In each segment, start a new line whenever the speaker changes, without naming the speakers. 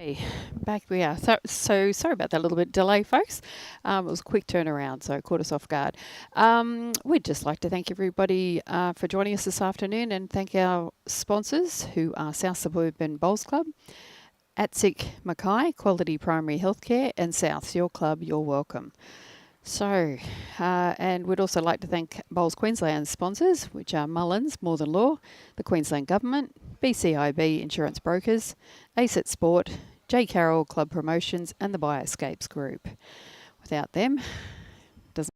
Hey, back we are. So sorry about that little bit delay, folks. It was a quick turnaround, so it caught us off guard. We'd just like to thank everybody for joining us this afternoon and thank our sponsors who are South Suburban Bowls Club, ATSIC Mackay, Quality Primary Healthcare, and South, your club, you're welcome. So, and we'd also like to thank Bowls Queensland sponsors, which are Mullins, More Than Law, the Queensland Government, BCIB Insurance Brokers, ACET Sport, J. Carroll Club Promotions, and the Bioscapes Group. Without them, doesn't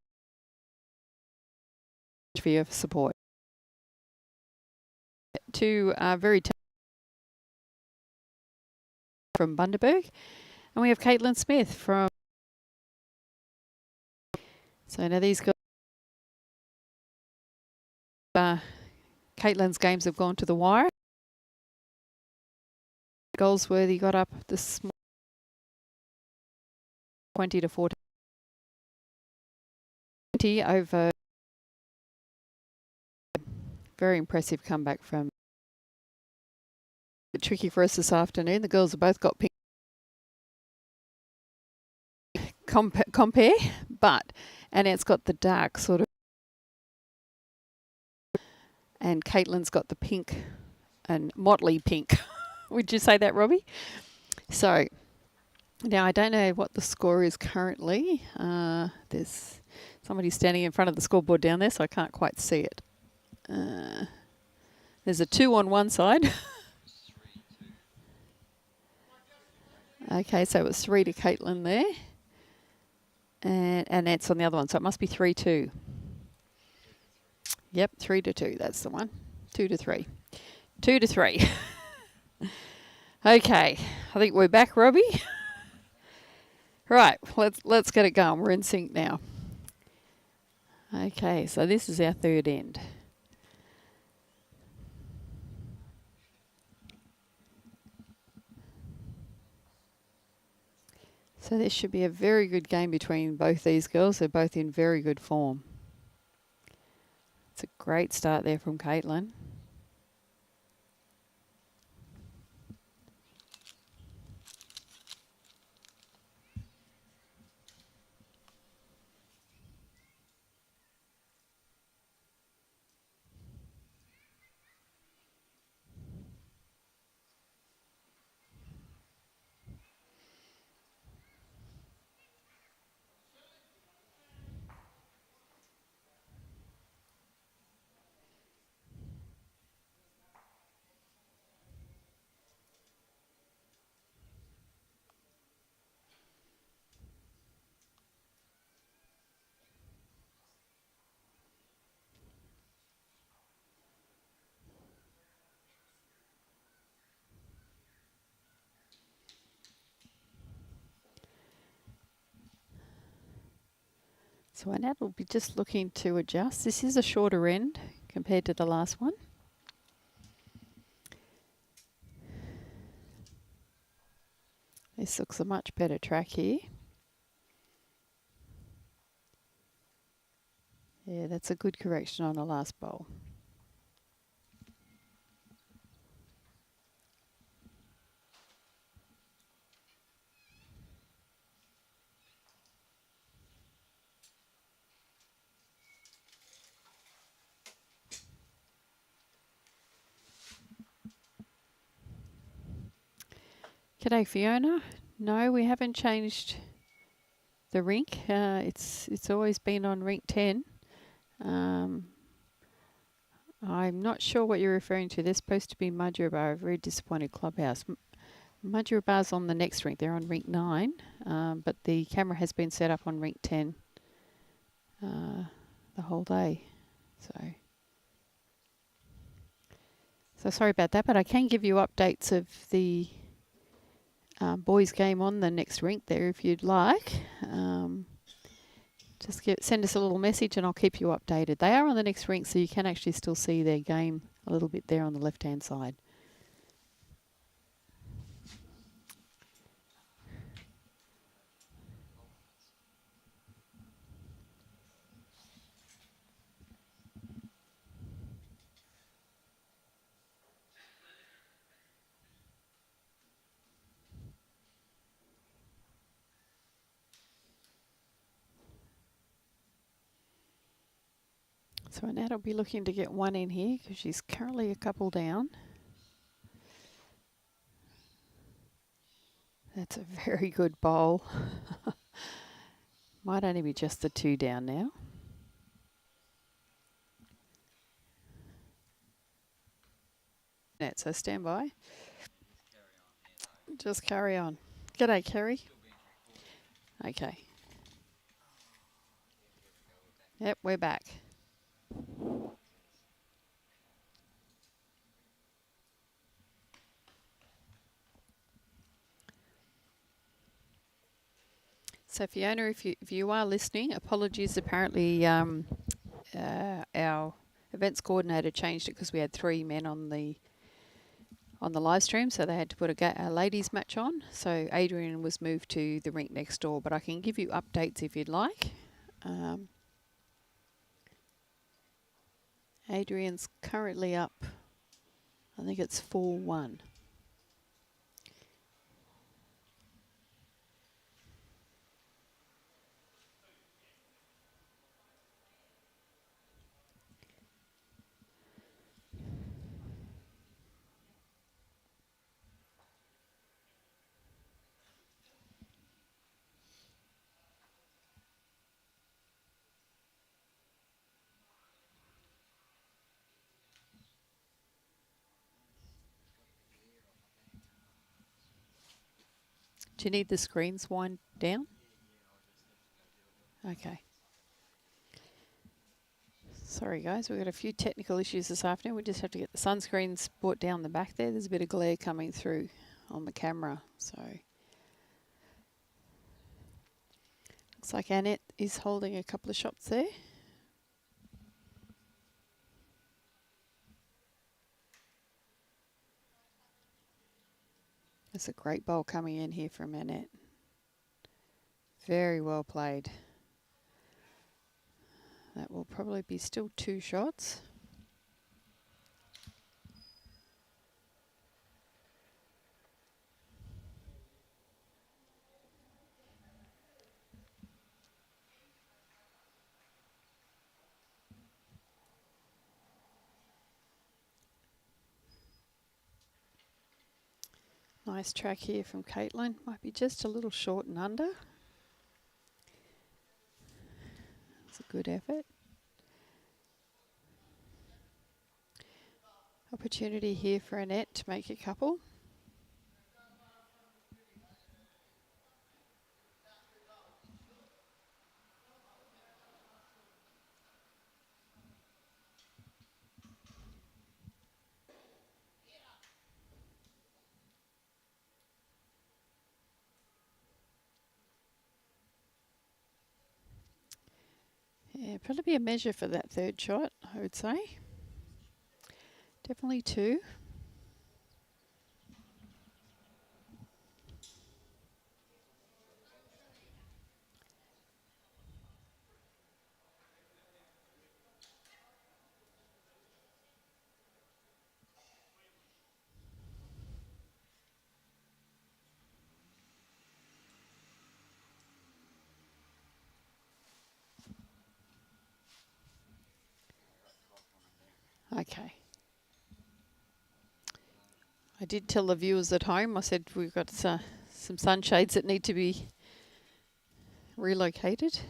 for your support. To very from Bundaberg, and we have Kaytlyn Smith from. So now these guys, Kaytlyn's games have gone to the wire. Goldsworthy got up this 20 to 14 over. Very impressive comeback from. Tricky for us this afternoon. The girls have both got pink compare, but Annette's got the dark sort of, and Kaytlyn's got the pink and motley pink. Would you say that, Robbie? So now I don't know what the score is currently. There's somebody standing in front of the scoreboard down there, so I can't quite see it. There's a 2 on one side. Okay, so it was 3 to Kaytlyn there. And Annette's on the other one, so it must be 3-2. Yep, 3-2, that's the one. 2-3. 2-3. Okay, I think we're back, Robbie. Right, let's get it going. We're in sync now. Okay, so this is our third end. So this should be a very good game between both these girls. They're both in very good form. It's a great start there from Kaytlyn. So Annette will be just looking to adjust. This is a shorter end compared to the last one. This looks a much better track here. Yeah, that's a good correction on the last bowl. G'day, Fiona. No, we haven't changed the rink. It's always been on rink 10. I'm not sure what you're referring to. They're supposed to be Mudgeeraba, a very disappointed clubhouse. Mudgeeraba's on the next rink. They're on rink 9, but the camera has been set up on rink 10 the whole day. So sorry about that, but I can give you updates of the boys game on the next rink there if you'd like. Just send us a little message and I'll keep you updated. They are on the next rink, so you can actually still see their game a little bit there on the left-hand side. So Annette will be looking to get one in here because she's currently a couple down. That's a very good bowl. Might only be just the 2 down now. So stand by. Just carry on. G'day, Kerry. Okay. Yep, we're back. So Fiona, if you are listening, apologies. Apparently, our events coordinator changed it because we had 3 men on the live stream, so they had to put a ladies match on. So Adrian was moved to the rink next door, but I can give you updates if you'd like. Adrian's currently up, I think it's 4-1. Do you need the screens wind down? Okay. Sorry guys, we've got a few technical issues this afternoon. We just have to get the sunscreens brought down the back there. There's a bit of glare coming through on the camera. So looks like Annette is holding a couple of shots there. That's a great bowl coming in here from Annette. Very well played. That will probably be still 2 shots. Nice track here from Kaytlyn. Might be just a little short and under. It's a good effort. Opportunity here for Annette to make a couple. Yeah, probably be a measure for that 3rd shot, I would say. Definitely 2. Okay. I did tell the viewers at home, I said we've got some sunshades that need to be relocated.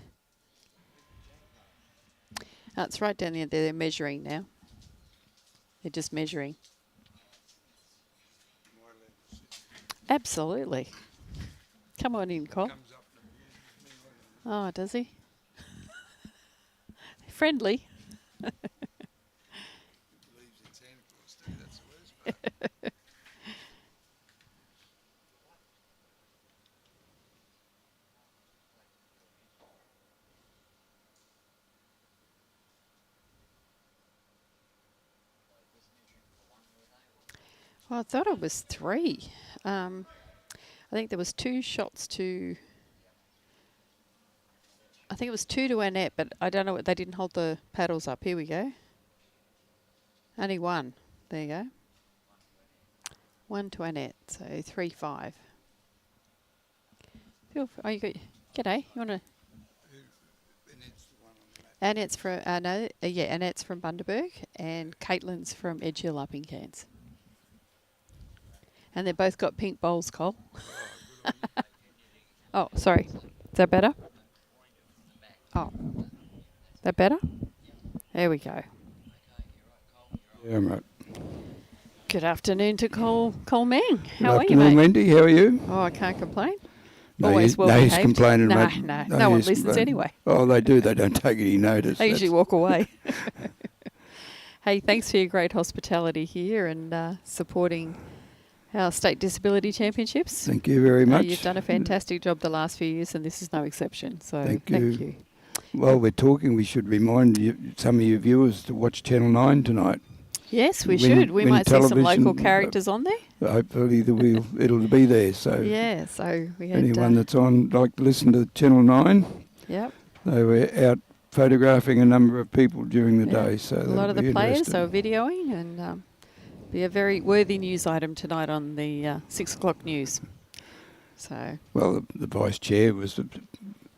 It's right down there. They're measuring now. They're just measuring. Absolutely. Come on in, Col. Oh, does he? Friendly. Well, I thought it was 3. I think there was 2 shots to... I think it was 2 to Annette, but I don't know what... They didn't hold the paddles up. Here we go. Only 1. There you go. 1 to Annette, so 3-5. Oh, you got... G'day. You want to... Annette's from Annette's from Bundaberg, and Kaytlyn's from Edge Hill up in Cairns. And they've both got pink bowls, Cole. Oh, sorry. Is that better? Oh, that better? There we go.
Yeah, I'm right.
Good afternoon to Cole Meng. How
Good
are you, mate?
afternoon, Wendy. How are you?
Oh, I can't complain.
No,
Always well
he's
behaved.
complaining,
No,
mate.
no one
he's
listens
complaining.
anyway.
Oh, they do. They don't take any notice.
They usually walk away. Hey, thanks for your great hospitality here and supporting our State Disability Championships.
Thank you very much.
You've done a fantastic job the last few years, and this is no exception. So
Thank
you.
you. While we're talking, we should remind some of your viewers to watch Channel 9 tonight.
Yes, we should. We might see some local characters on there.
Hopefully it'll be there. So
yeah, so we had
anyone that's on like to listen to Channel 9.
Yep.
They were out photographing a number of people during the day. So
a lot of the players are videoing, and be a very worthy news item tonight on the 6 o'clock news. So
well, the vice chair was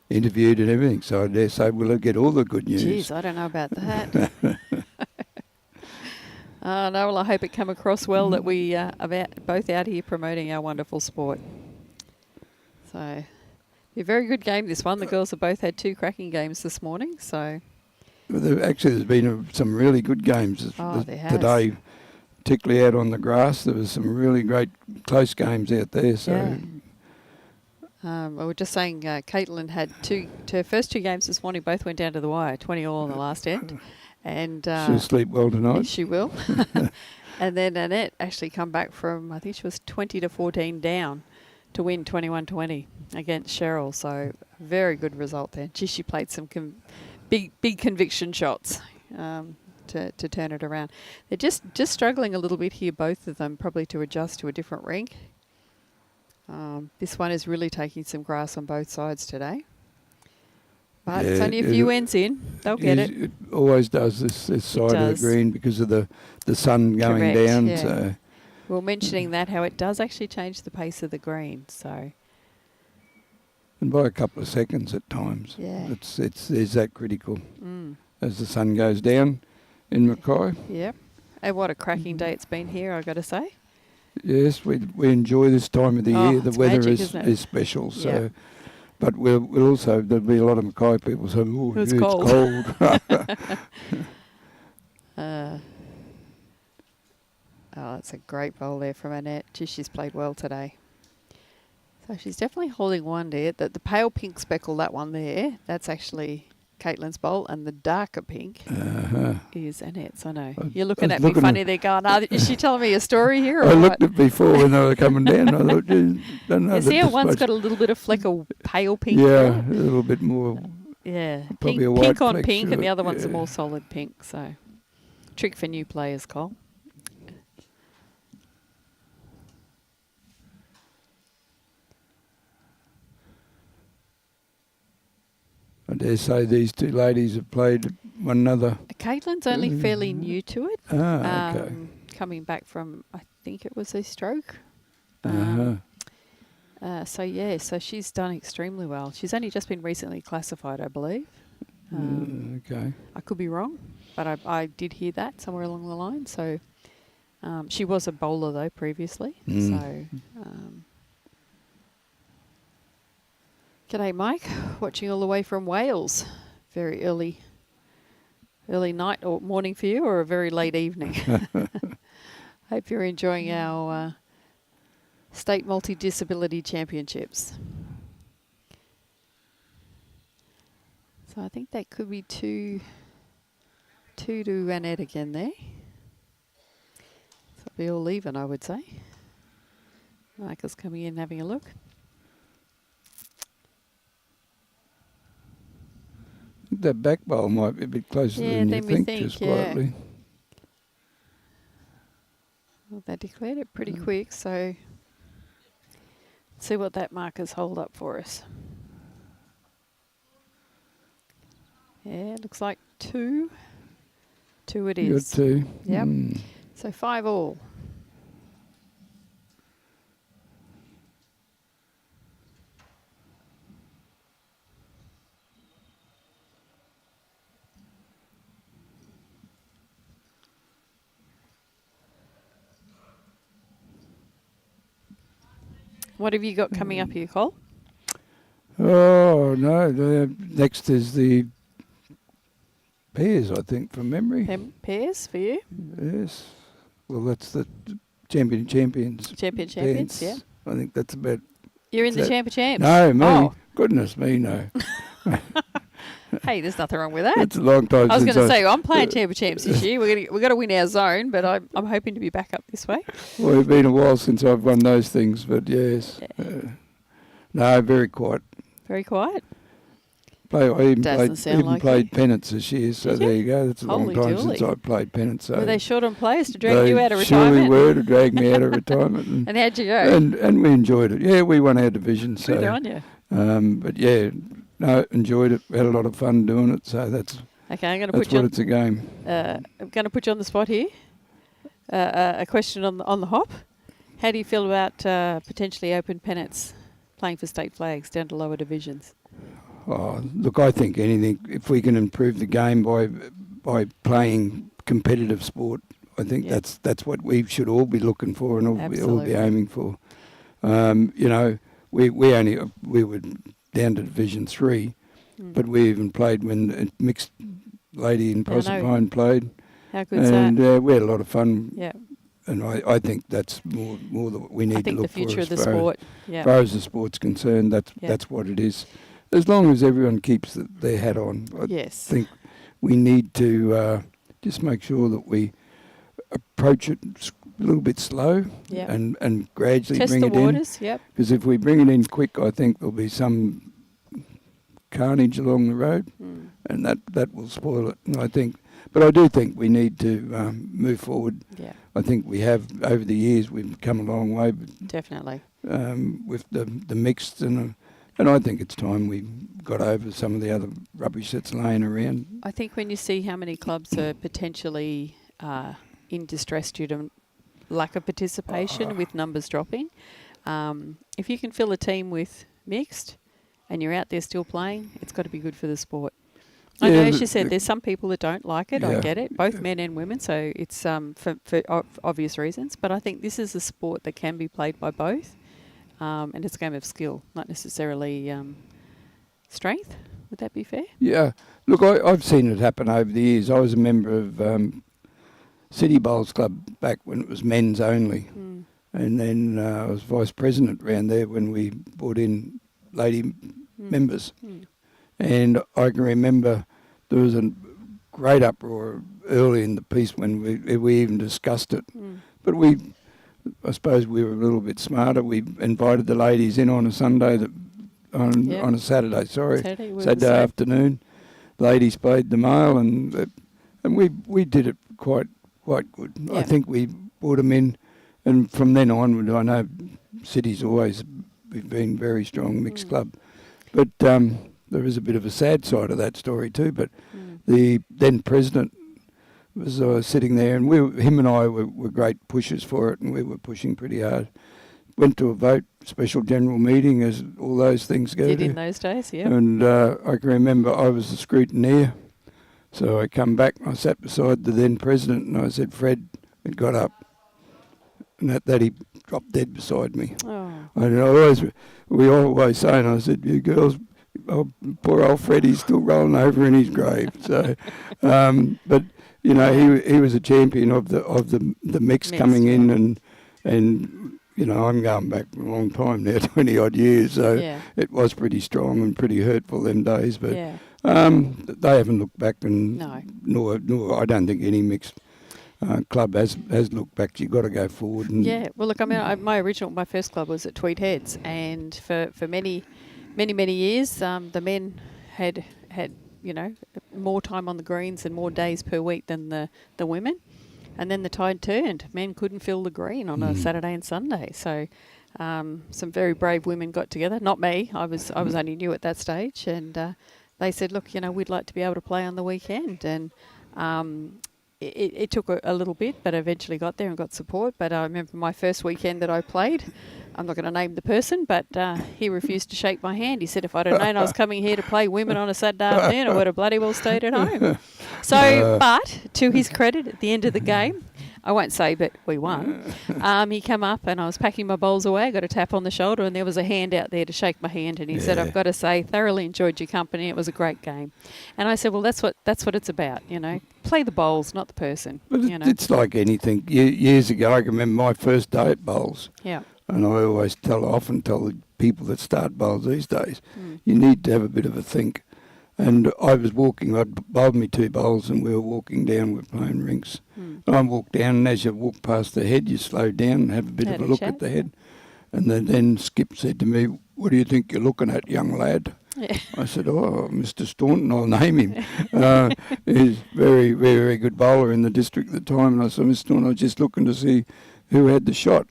interviewed and everything, so I dare say we'll get all the good news.
Geez, I don't know about that. No, well, I hope it come across well that we are both out here promoting our wonderful sport. So, a very good game, this one. The girls have both had 2 cracking games this morning. So,
well, there's been some really good games today, particularly out on the grass. There was some really great close games out there. So,
we were just saying Kaytlyn had her first 2 games this morning. Both went down to the wire, 20 all on the last end. And
she'll sleep well tonight.
Yes, she will. And then Annette actually come back from, I think she was 20-14 down to win 21-20 against Cheryl. So very good result there. Gee, she played some big conviction shots to turn it around. They're just struggling a little bit here, both of them, probably to adjust to a different rink. This one is really taking some grass on both sides today. But it's only a few ends in. They'll get it.
It always does this side of the green because of the sun going down.
Yeah.
So.
Well, mentioning that, how it does actually change the pace of the green. So.
And by a couple of seconds at times.
Yeah.
It's that critical as the sun goes down in Mackay.
Yep. And what a cracking day it's been here, I've got to say.
Yes, we enjoy this time of the year. The weather
magic,
is special. So.
Yep.
But we'll also, there'll be a lot of Mackay people saying, oh,
it's
cold.
That's a great bowl there from Annette. Gee, she's played well today. So she's definitely holding one there. The pale pink speckle, that one there, that's actually Kaytlyn's bowl, and the darker pink is Annette's. I know. You're looking at me funny there going, is she telling me a story here?
I looked at before when they were coming down. I thought, don't know.
You see how one's got a little bit of fleck of pale pink?
Yeah, a little bit more.
Yeah,
probably a white
pink on pink, and the other one's a more solid pink. So, trick for new players, Cole.
I dare say these 2 ladies have played one another.
Kaytlyn's only fairly new to it.
Okay.
Coming back from, I think it was a stroke. So she's done extremely well. She's only just been recently classified, I believe.
Okay.
I could be wrong, but I did hear that somewhere along the line. So she was a bowler, though, previously. So... G'day, Mike. Watching all the way from Wales. Very early night or morning for you, or a very late evening. Hope you're enjoying our State Multi-Disability Championships. So I think that could be two to Annette again there. So it'll be all even, I would say. Michael's coming in having a look.
That back bowl might be a bit closer than you think, just quietly.
Well, they declared it pretty quick, so let's see what that markers hold up for us. Yeah, it looks like 2. 2 it is.
Got 2.
Yep. So 5 all. What have you got coming up here, Cole?
Oh, no. Next is the Pairs, I think, from memory.
Pairs for you?
Yes. Well, that's the champions.
Champions, yeah.
I think that's about...
You're in the champs?
No, me.
Oh.
Goodness me, no.
Hey, there's nothing wrong with that.
It's a long time
I was
since
going to say, I'm playing champs this year. We've got to win our zone, but I'm hoping to be back up this way.
Well, it's been a while since I've won those things, but yes.
Yeah.
No, very quiet.
Very quiet?
I even played
it.
pennants this year, so there you go. That's a long time since I played pennants. So
were they short on players to drag you out of retirement?
They surely were to drag me out of retirement.
And how'd you go?
And we enjoyed it. Yeah, we won our division. So,
good on you.
But yeah, no, enjoyed it. Had a lot of fun doing it. So that's
okay. I'm going to put you.
It's a game.
I'm going to put you on the spot here. A question on the hop. How do you feel about potentially open pennants, playing for state flags down to lower divisions?
Oh, look, I think anything, if we can improve the game by playing competitive sport, I think that's what we should all be looking for and all be aiming for. We were down to Division 3, but we even played when a mixed lady in Proserpine played.
How good's
and,
that?
We had a lot of fun.
Yeah.
And I think that's more that we need to look for.
I think the future of the sport.
As far as the sport's concerned, that's what it is. As long as everyone keeps their hat on, I think we need to just make sure that we approach it a little bit slow and gradually
test
bring
the
it
waters,
in. Because if we bring it in quick, I think there'll be some carnage along the road, and that will spoil it. And I do think we need to move forward. Yeah. I think we have, over the years, we've come a long way.
Definitely.
With the mixed and I think it's time we got over some of the other rubbish that's laying around.
I think when you see how many clubs are potentially in distress due to lack of participation with numbers dropping, if you can fill a team with mixed and you're out there still playing, it's got to be good for the sport. I know, as you said, there's some people that don't like it. I get it, both men and women, so it's for obvious reasons. But I think this is a sport that can be played by both. And it's a game of skill, not necessarily strength. Would that be fair? Yeah.
Look, I've seen it happen over the years. I was a member of City Bowls Club back when it was men's only. And then I was vice president around there when we brought in lady members. And I can remember there was a great uproar early in the piece when we even discussed it. But I suppose we were a little bit smarter. We invited the ladies in on a Sunday, on a Saturday, Saturday afternoon. Ladies played the male, and we did it quite good. Yep. I think we brought them in, and from then onward, I know City's always been very strong mixed club, but there is a bit of a sad side of that story too. But the then president was sitting there, and him and I were great pushers for it, and we were pushing pretty hard. Went to a vote, special general meeting, as all those things go.
Did in those days, yeah.
And I can remember I was the scrutineer, so I come back, I sat beside the then president, and I said, "Fred," it got up, and that he dropped dead beside me. Oh. And we always say, and I said, "You girls, poor old Freddie's still rolling over in his grave." So, but. He was a champion of the mix coming in, and I'm going back a long time now, 20 odd years, so it was pretty strong and pretty hurtful them days. But they haven't looked back, and nor I don't think any mixed club has looked back. You've got to go forward. And
well, look, I mean, my first club was at Tweed Heads, and for many years, the men had more time on the greens and more days per week than the women. And then the tide turned. Men couldn't fill the green on a Saturday and Sunday. So some very brave women got together. Not me. I was only new at that stage. And they said, look, we'd like to be able to play on the weekend. And it took a little bit, but eventually got there and got support. But I remember my first weekend that I played, I'm not going to name the person, but he refused to shake my hand. He said if I'd have known I was coming here to play women on a Saturday afternoon, I would have bloody well stayed at home. So, but to his credit, at the end of the game, I won't say, but we won. He came up and I was packing my bowls away. I got a tap on the shoulder and there was a hand out there to shake my hand. And he said, I've got to say, thoroughly enjoyed your company. It was a great game. And I said, well, that's what it's about, you know. Play the bowls, not the person.
But
you know.
it's like anything. Years ago, I can remember my first day at bowls.
Yeah.
And I often tell the people that start bowls these days, you need to have a bit of a think. And I was walking, I'd bowled me 2 bowls and we were walking down, we're playing rinks. And I walked down and as you walk past the head, you slow down and have a bit of a look at the head. And then Skip said to me, what do you think you're looking at, young lad?
Yeah.
I said, oh, Mr. Staunton, I'll name him. He's very, very, very good bowler in the district at the time. And I said, Mr. Staunton, I was just looking to see who had the shot.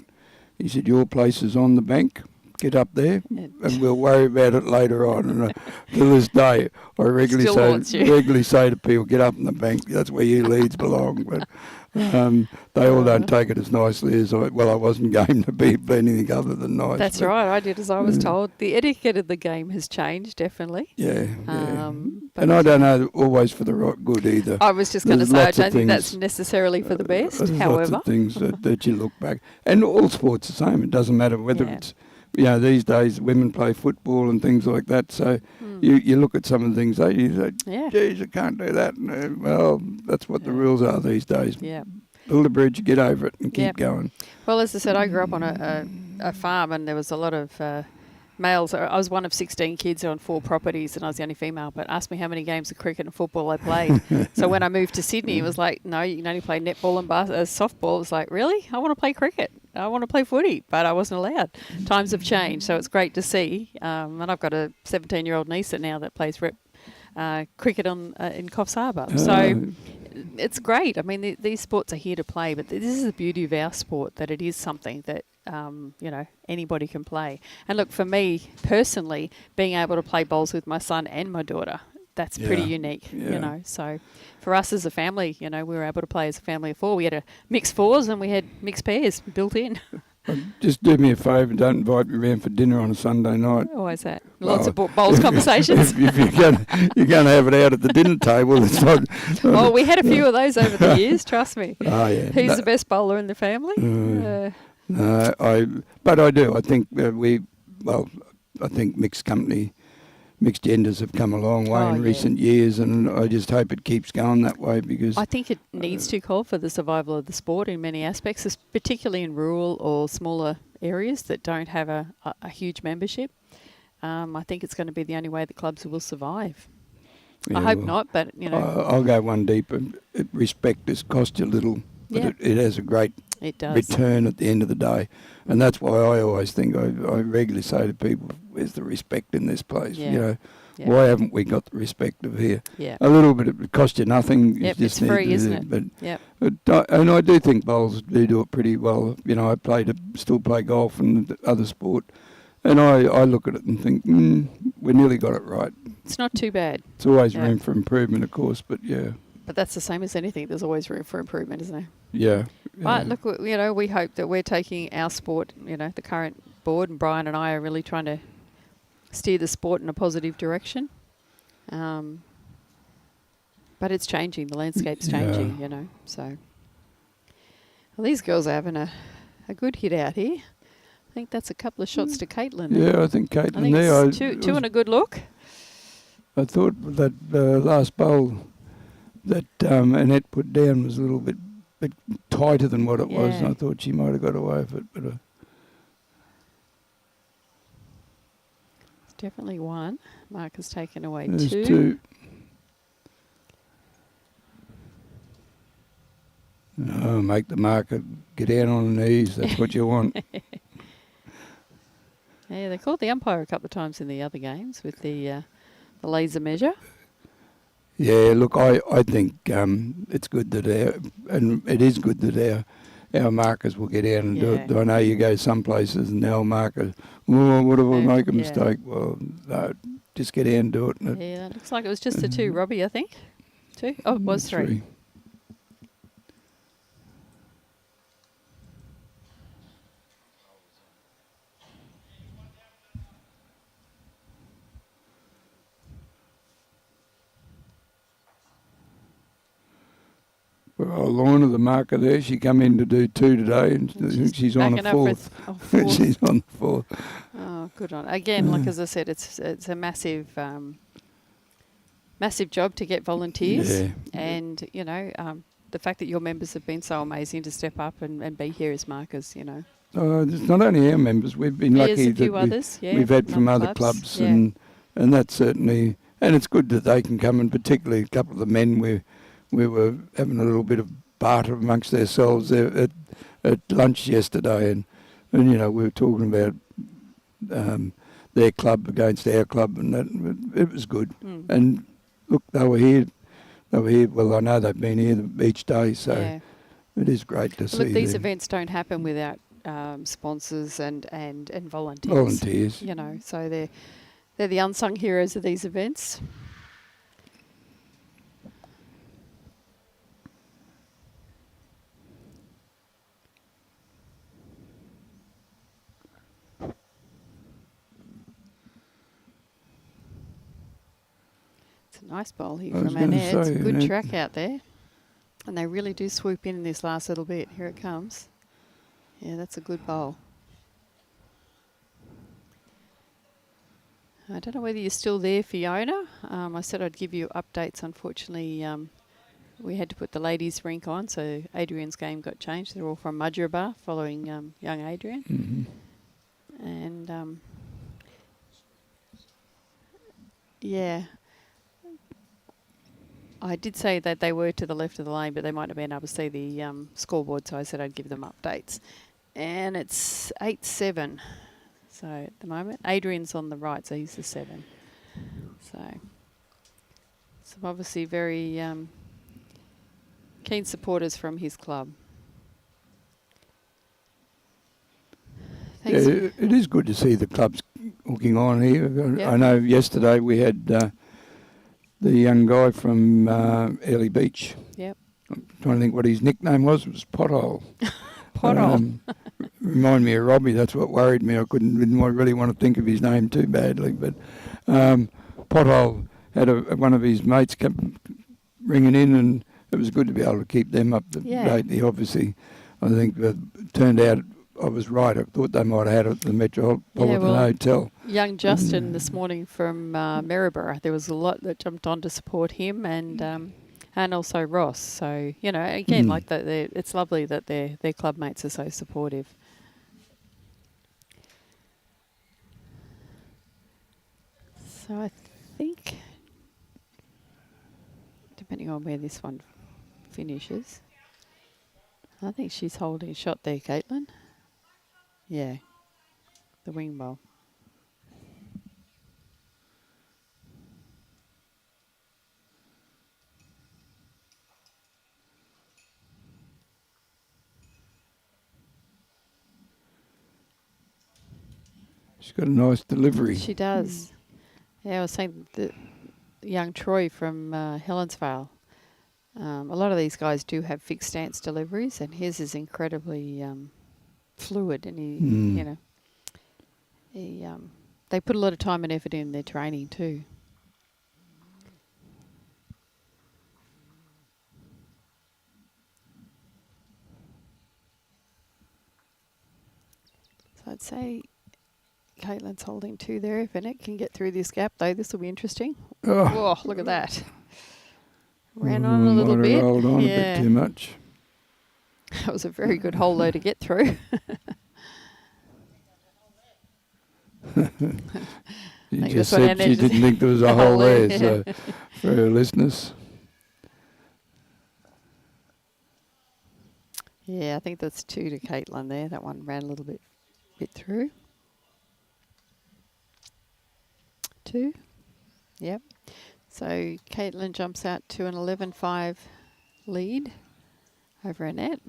He said, your place is on the bank. Get up there and we'll worry about it later on. And to this day, I regularly say to people, get up in the bank. That's where your leads belong. But they all don't take it as nicely as I wasn't game to be anything other than nice.
That's right. I did as I was told. The etiquette of the game has changed, definitely.
Yeah. And I don't know always for the right good either.
I was just going to say, I don't think that's necessarily for the best.
There's
however,
lots of things that you look back. And all sports the same. It doesn't matter whether it's, these days women play football and things like that. So you look at some of the things, you say, geez, I can't do that. And, well, that's what the rules are these days.
Yeah.
Build a bridge, get over it and keep going.
Well, as I said, I grew up on a farm and there was a lot of males. I was one of 16 kids on 4 properties and I was the only female, but asked me how many games of cricket and football I played. So when I moved to Sydney, it was like, no, you can only play netball and softball. It was like, really? I want to play cricket. I want to play footy, but I wasn't allowed. Times have changed, so it's great to see. And I've got a 17-year-old niece now that plays cricket in Coffs Harbour. So it's great. I mean, these sports are here to play, but this is the beauty of our sport, that it is something that, anybody can play. And look, for me personally, being able to play bowls with my son and my daughter, that's pretty unique, So for us as a family, we were able to play as a family of 4. We had a mixed 4s and we had mixed pairs built in.
Just do me a favour, don't invite me around for dinner on a Sunday night.
Why is that? Lots of bowls conversations.
If you're going to have it out at the dinner table, it's not...
Oh, we had a few of those over the years, trust me.
Oh, yeah.
Who's the best bowler in the family?
No, but I do. I think I think mixed genders have come a long way in recent years, and I just hope it keeps going that way because...
I think it needs to call for the survival of the sport in many aspects, particularly in rural or smaller areas that don't have a huge membership. I think it's going to be the only way the clubs will survive. I hope not, but,
I'll go one deeper. Respect has cost you little, but it has a great return at the end of the day. And that's why I always think, I regularly say to people, where's the respect in this place? Why haven't we got the respect of here? A little bit, it cost you nothing.
Yep, it's free, isn't
it? But and I do think bowls do it pretty well. I still play golf and other sport. And I look at it and think, we nearly got it right.
It's not too bad.
It's always room for improvement, of course, but
But that's the same as anything. There's always room for improvement, isn't there?
Yeah.
But look, we hope that we're taking our sport, the current board, and Brian and I are really trying to steer the sport in a positive direction. But it's changing. The landscape's changing, So, well, these girls are having a good hit out here. I think that's a couple of shots to Kaytlyn.
Yeah, I think Kaytlyn.
I think it's two and a good look.
I thought that last bowl that Annette put down was a little bit tighter than what it was, and I thought she might have got away with it. But
it's definitely one. Mark has taken away
there's
2.
2. Oh, make the marker get down on the knees. That's what you want.
Yeah, they called the umpire a couple of times in the other games with the laser measure.
Yeah, look, I think it's good that it is good that our markers will get out and do it. I know you go some places and our marker, what if I make a mistake? Well, no, just get out and do it. And
it looks like it was just the 2, Robbie, I think. 2? Oh, it was 3.
Well, Lorna, the marker there, she come in to do 2 today, and I think she's on a
backing up with
4th.
fourth.
She's on the 4th.
Oh, good on. Again, like as I said, it's a massive massive job to get volunteers,
Yeah.
and the fact that your members have been so amazing to step up and be here as markers.
It's not only our members. We've been
There's
lucky
a few
that
others,
we've had from other clubs, and that's certainly, and it's good that they can come, and particularly a couple of the men we were having a little bit of barter amongst ourselves there at lunch yesterday, and we were talking about their club against our club, and that it was good. And look, they were here. Well, I know they've been here each day, so it is great to see.
Look, these
them.
events don't happen without sponsors and volunteers.
Volunteers.
So they're the unsung heroes of these events. Nice bowl here from Annette. It's a good track out there. And they really do swoop in this last little bit. Here it comes. Yeah, that's a good bowl. I don't know whether you're still there, Fiona. I said I'd give you updates. Unfortunately, we had to put the ladies' rink on, so Adrian's game got changed. They're all from Mudgeeraba following young Adrian.
Mm-hmm.
And, yeah. I did say that they were to the left of the lane, but they might have been able to see the scoreboard, so I said I'd give them updates. And it's 8-7. So at the moment, Adrian's on the right, so he's the 7. So some obviously very keen supporters from his club. Thanks.
Yeah, it is good to see the clubs hooking on here.
Yep.
I know yesterday we had the young guy from Early Beach.
Yep.
I'm trying to think what his nickname was. It was Pothole.
Pothole.
Remind me of Robbie. That's what worried me. I didn't really want to think of his name too badly. But Pothole had one of his mates come ringing in, and it was good to be able to keep them up to date. Obviously, I think it turned out I was right. I thought they might have had it at the Metropolitan Hotel.
Young Justin this morning from Maryborough, there was a lot that jumped on to support him, and also Ross. So again, like that, it's lovely that their club mates are so supportive. So I think, depending on where this one finishes, I think she's holding a shot there, Kaytlyn. Yeah, the wing bowl.
She's got a nice delivery.
She does. Yeah, I was saying the young Troy from Helensvale. A lot of these guys do have fixed stance deliveries, and his is incredibly fluid, and they put a lot of time and effort in their training too. So I'd say Kaytlyn's holding 2 there. If Annette can get through this gap, though, this will be interesting. Oh, look at that. Ran on a little bit.
Rolled on a bit too much.
That was a very good hole, though, to get through.
She just said she didn't think there was a hole there, so for her listeners.
Yeah, I think that's 2 to Kaytlyn there. That one ran a little bit through. 2. Yep. So Kaytlyn jumps out to an 11-5 lead over Annette.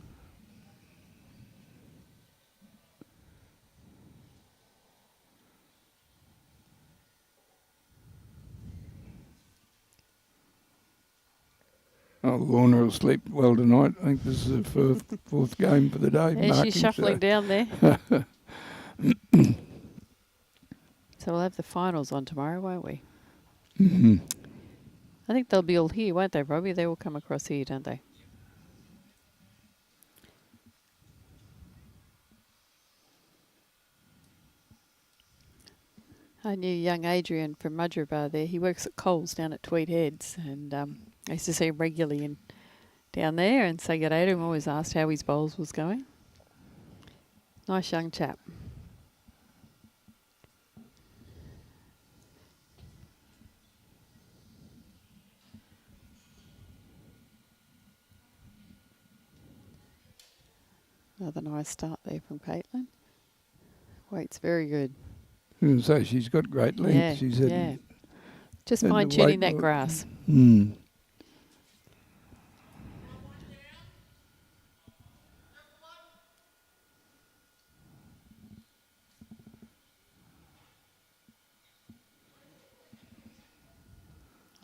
Oh, Lorna will sleep well tonight. I think this is her fourth game for the day.
Yeah, she's shuffling down there. So we'll have the finals on tomorrow, won't we?
Mm-hmm.
I think they'll be all here, won't they, Robbie? They will come across here, don't they? I knew young Adrian from Mudgeeraba there. He works at Coles down at Tweed Heads, and I used to see him regularly down there and say good day to him. Always asked how his bowls was going. Nice young chap. Another nice start there from Kaytlyn. Weight's very good.
So she's got great length.
Yeah,
She's
just
had the
fine-tuning
weight
that grass.
Mm.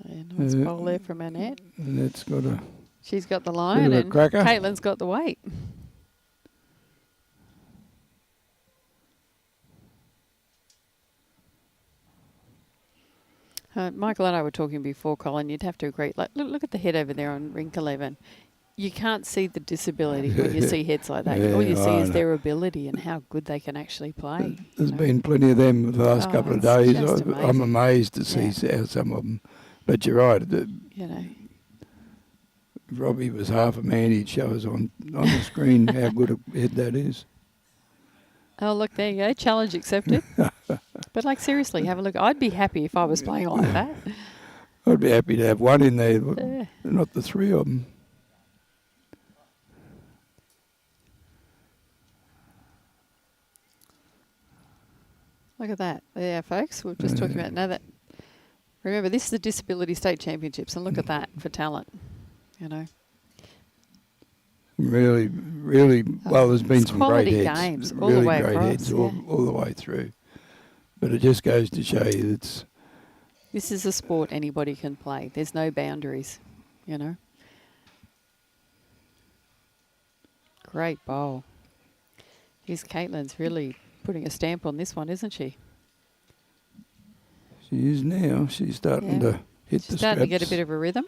Yeah, nice bowl there from Annette.
Annette's got a...
She's got the line and
cracker.
Kaytlyn's got the weight. Michael and I were talking before, Colin, you'd have to agree. Like, look at the head over there on rink 11. You can't see the disability when you see heads like that. All you see is their ability and how good they can actually play.
There's been plenty of them the last couple of days. I'm
amazing.
amazed to see how some of them. But you're right.
You know.
If Robbie was half a man, he'd show us on the screen how good a head that is.
Oh, look, there you go. Challenge accepted. But, like, seriously, have a look. I'd be happy if I was playing like that.
I'd be happy to have one in there, not the three of them.
Look at that. Yeah, folks, we're just talking about now that. Remember, this is the Disability State Championships, and look at that for talent, you know.
Really, really, well, there's been some great heads.
Games all
really
the way
great
across,
heads all the way through. But it just goes to show you that
this is a sport anybody can play. There's no boundaries, you know. Great bowl. Here's Kaytlyn's really putting a stamp on this one, isn't she?
she is now. She's starting to hit the straps.
Starting to get a bit of a rhythm.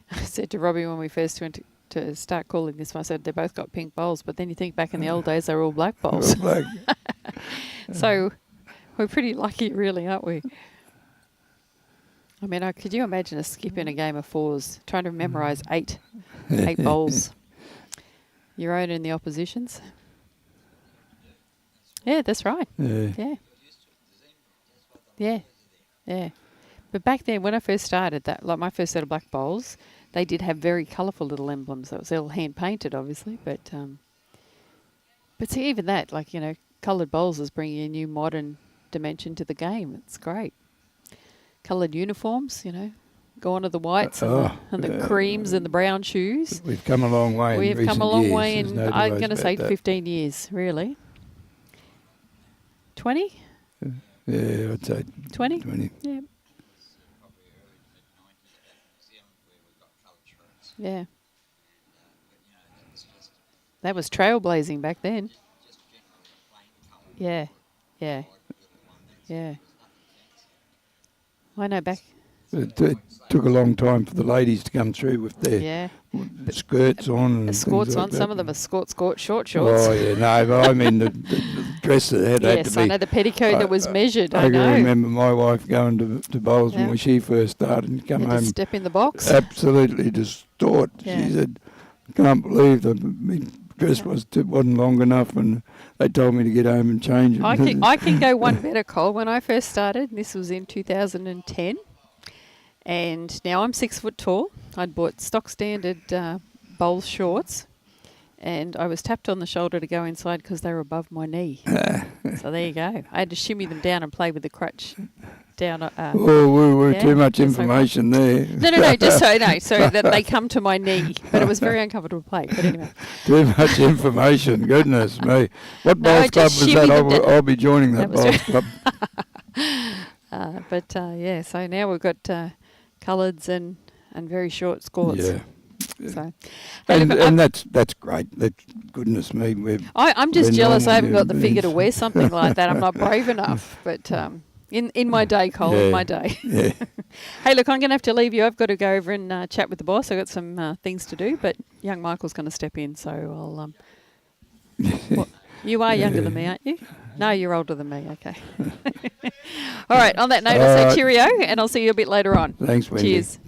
I said to Robbie when we first went to start calling this one, I said they both got pink bowls, but then you think back in the old days they were all black bowls.
Black.
So we're pretty lucky really, aren't we? I mean, could you imagine a skip in a game of fours trying to memorise eight bowls? Your own and the opposition's? Yeah, that's right. Yeah. But back then, when I first started, that like my first set of black bowls, they did have very colourful little emblems. It was all hand painted, obviously, but see, even that, like, you know, coloured bowls is bringing a new modern dimension to the game. It's great. Coloured uniforms, you know, go on to the whites and the creams and the brown shoes.
We've come a long way.
We've come a long way in, I'm going to say,
that.
15 years, really. 20?
Yeah, I'd say
20?
20.
Yeah. Yeah. That was trailblazing back then. Yeah. I know back.
It took a long time for the ladies to come through with their skirts on.
Skirts on. Some of them are short shorts.
Oh, yeah, no, but I mean the dress that had to be.
Yes, I know the petticoat that was measured.
I can remember my wife going to bowls when she first started and come home.
Step in the box.
Absolutely distraught.
Yeah.
She said, I can't believe the dress wasn't long enough, and they told me to get home and change it.
I can go one better, Cole. When I first started, this was in 2010, and now I'm 6 foot tall. I'd bought stock standard bowl shorts, and I was tapped on the shoulder to go inside because they were above my knee. So there you go. I had to shimmy them down and play with the crutch down.
Too much information there.
No, just so that they come to my knee. But it was very uncomfortable to play. But anyway.
Too much information. Goodness me. What bowls club was that? I'll be joining that bowls club.
So now we've got coloureds and very short skirts.
Yeah.
So,
and that's great. Goodness me.
I'm just jealous I haven't got the figure to wear something like that. I'm not brave enough. But In my day, Cole, in my day.
Yeah.
Hey, look, I'm going to have to leave you. I've got to go over and chat with the boss. I've got some things to do, but young Michael's going to step in, so I'll... What? You are younger than me, aren't you? No, you're older than me. Okay. All right. On that note, I'll say cheerio, and I'll see you a bit later on.
Thanks, Wendy.
Cheers.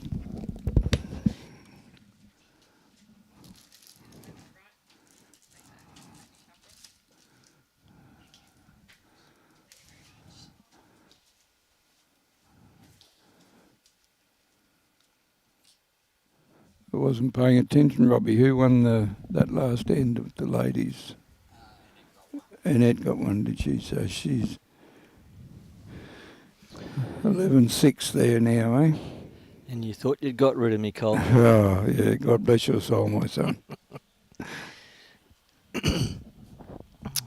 I wasn't paying attention, Robbie. Who won that last end of the ladies? Annette got one, did she? So she's 11-6 there now, eh?
And you thought you'd got rid of me, Cole.
Oh, yeah. God bless your soul, my son.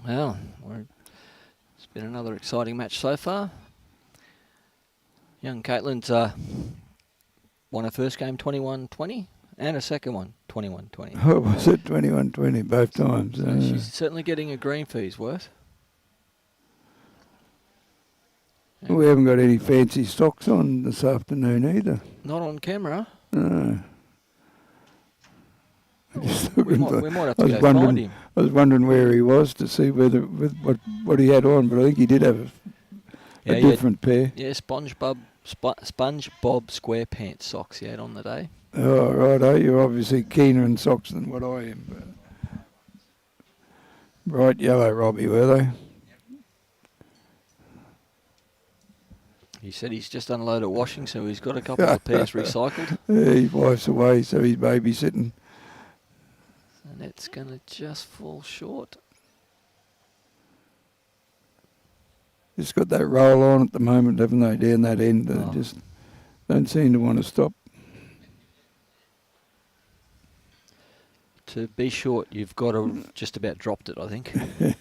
Well, it's been another exciting match so far. Young Kaytlyn's won her first game 21-20 and a second one 21-20.
Oh, was it 21-20 both times?
So she's certainly getting a green fee's worth.
We haven't got any fancy socks on this afternoon either.
Not on camera.
No.
We might have to go find him.
I was wondering where he was to see with what he had on, but I think he did have a different pair.
Yeah, SpongeBob SquarePants socks he had on the day.
Oh, righto. You're obviously keener in socks than what I am. Bright yellow, Robbie, were they?
He said he's just unloaded washing, so he's got a couple of pairs recycled.
Yeah, his wife's away, so he's babysitting.
And it's going to just fall short.
Just got that roll on at the moment, haven't they, down that end? They just don't seem to want to stop.
To be short, you've got to just about dropped it, I think.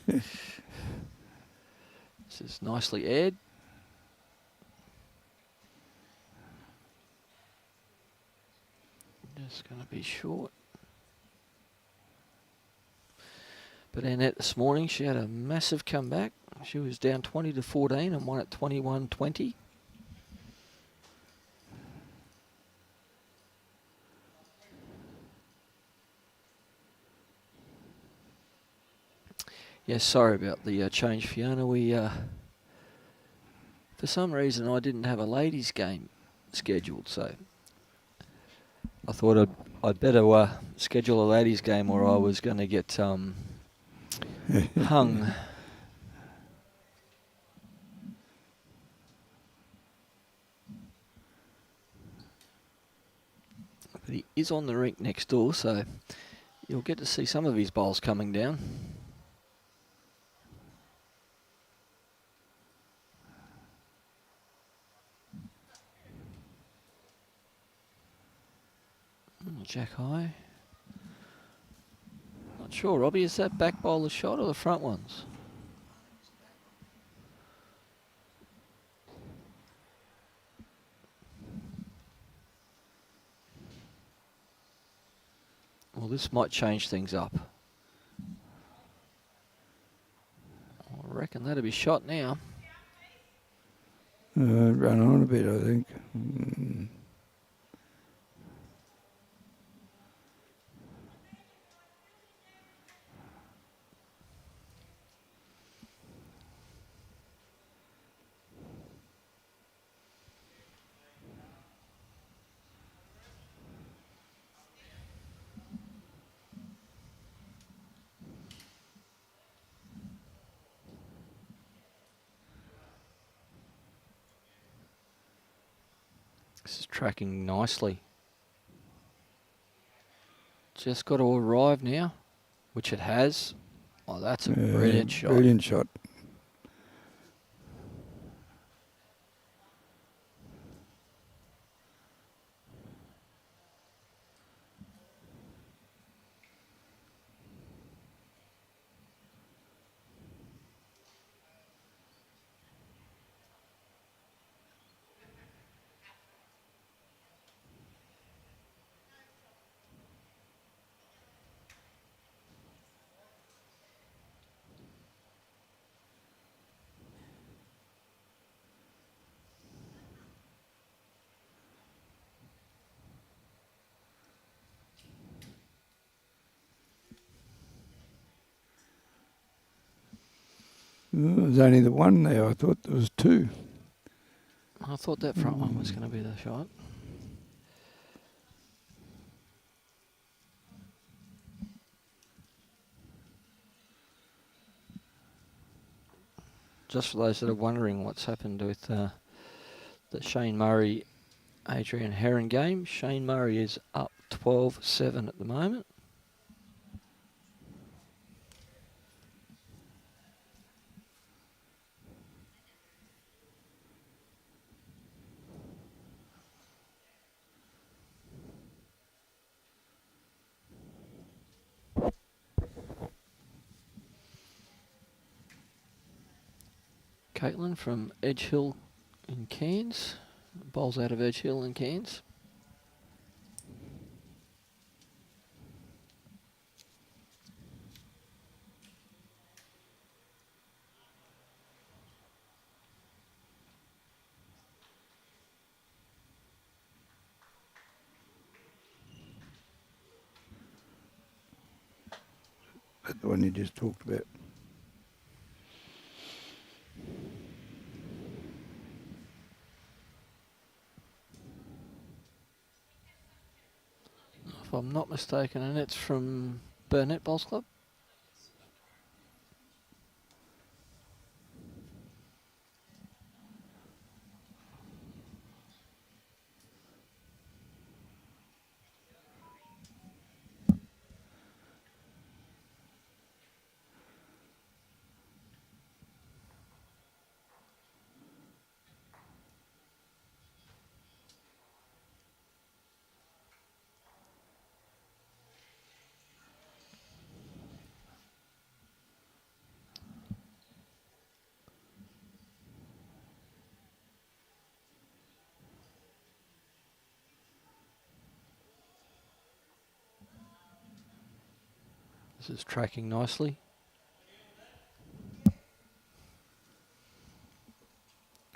This is nicely aired. Just going to be short. But Annette this morning, she had a massive comeback. She was down 20-14 and won at 21-20. Yes, sorry about the change, Fiona. We, for some reason, I didn't have a ladies' game scheduled, so I thought I'd better schedule a ladies' game, or I was going to get hung. But he is on the rink next door, so you'll get to see some of his bowls coming down. Jack high. Not sure, Robbie, is that back bowler shot or the front ones? Well, this might change things up. I reckon that'll be shot now.
Run on a bit, I think.
This is tracking nicely. Just got to arrive now, which it has. Oh, that's a brilliant shot.
Brilliant shot. There's only the one there. I thought there was two.
I thought that front one was going to be the shot. Just for those that are wondering what's happened with the Shane Murray Adrian Heron game, Shane Murray is up 12-7 at the moment. Kaytlyn from Edge Hill in Cairns. Bowls out of Edge Hill in Cairns.
That's the one you just talked about.
If I'm not mistaken, and it's from Burnett Bowls Club. This is tracking nicely.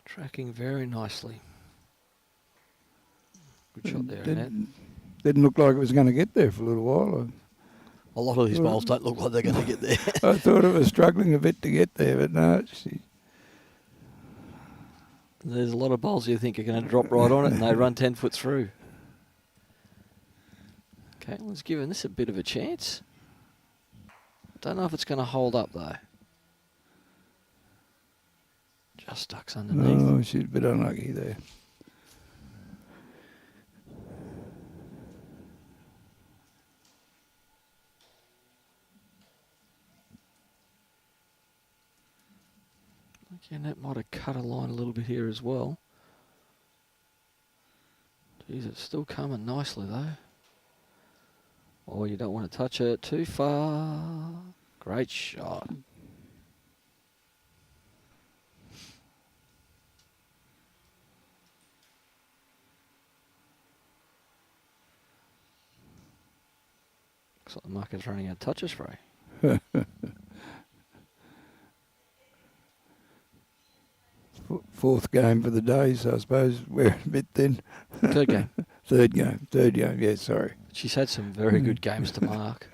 Tracking very nicely. Good shot there, Annette.
Didn't look like it was going to get there for a little while.
A lot of these bowls don't look like they're going to get there.
I thought it was struggling a bit to get there, but no.
There's a lot of bowls you think are going to drop right on it, and they run 10 foot through. Kaytlyn's giving this a bit of a chance. Don't know if it's going to hold up, though. Just ducks underneath.
Oh, she's a bit unlucky there.
Again, that might have cut a line a little bit here as well. Geez, it's still coming nicely, though. Oh, you don't want to touch it too far. Great shot. Looks like the market's running out of toucher spray.
Fourth game for the day, so I suppose we're a bit thin.
Third game.
Third game, yeah, sorry.
She's had some very good games to mark.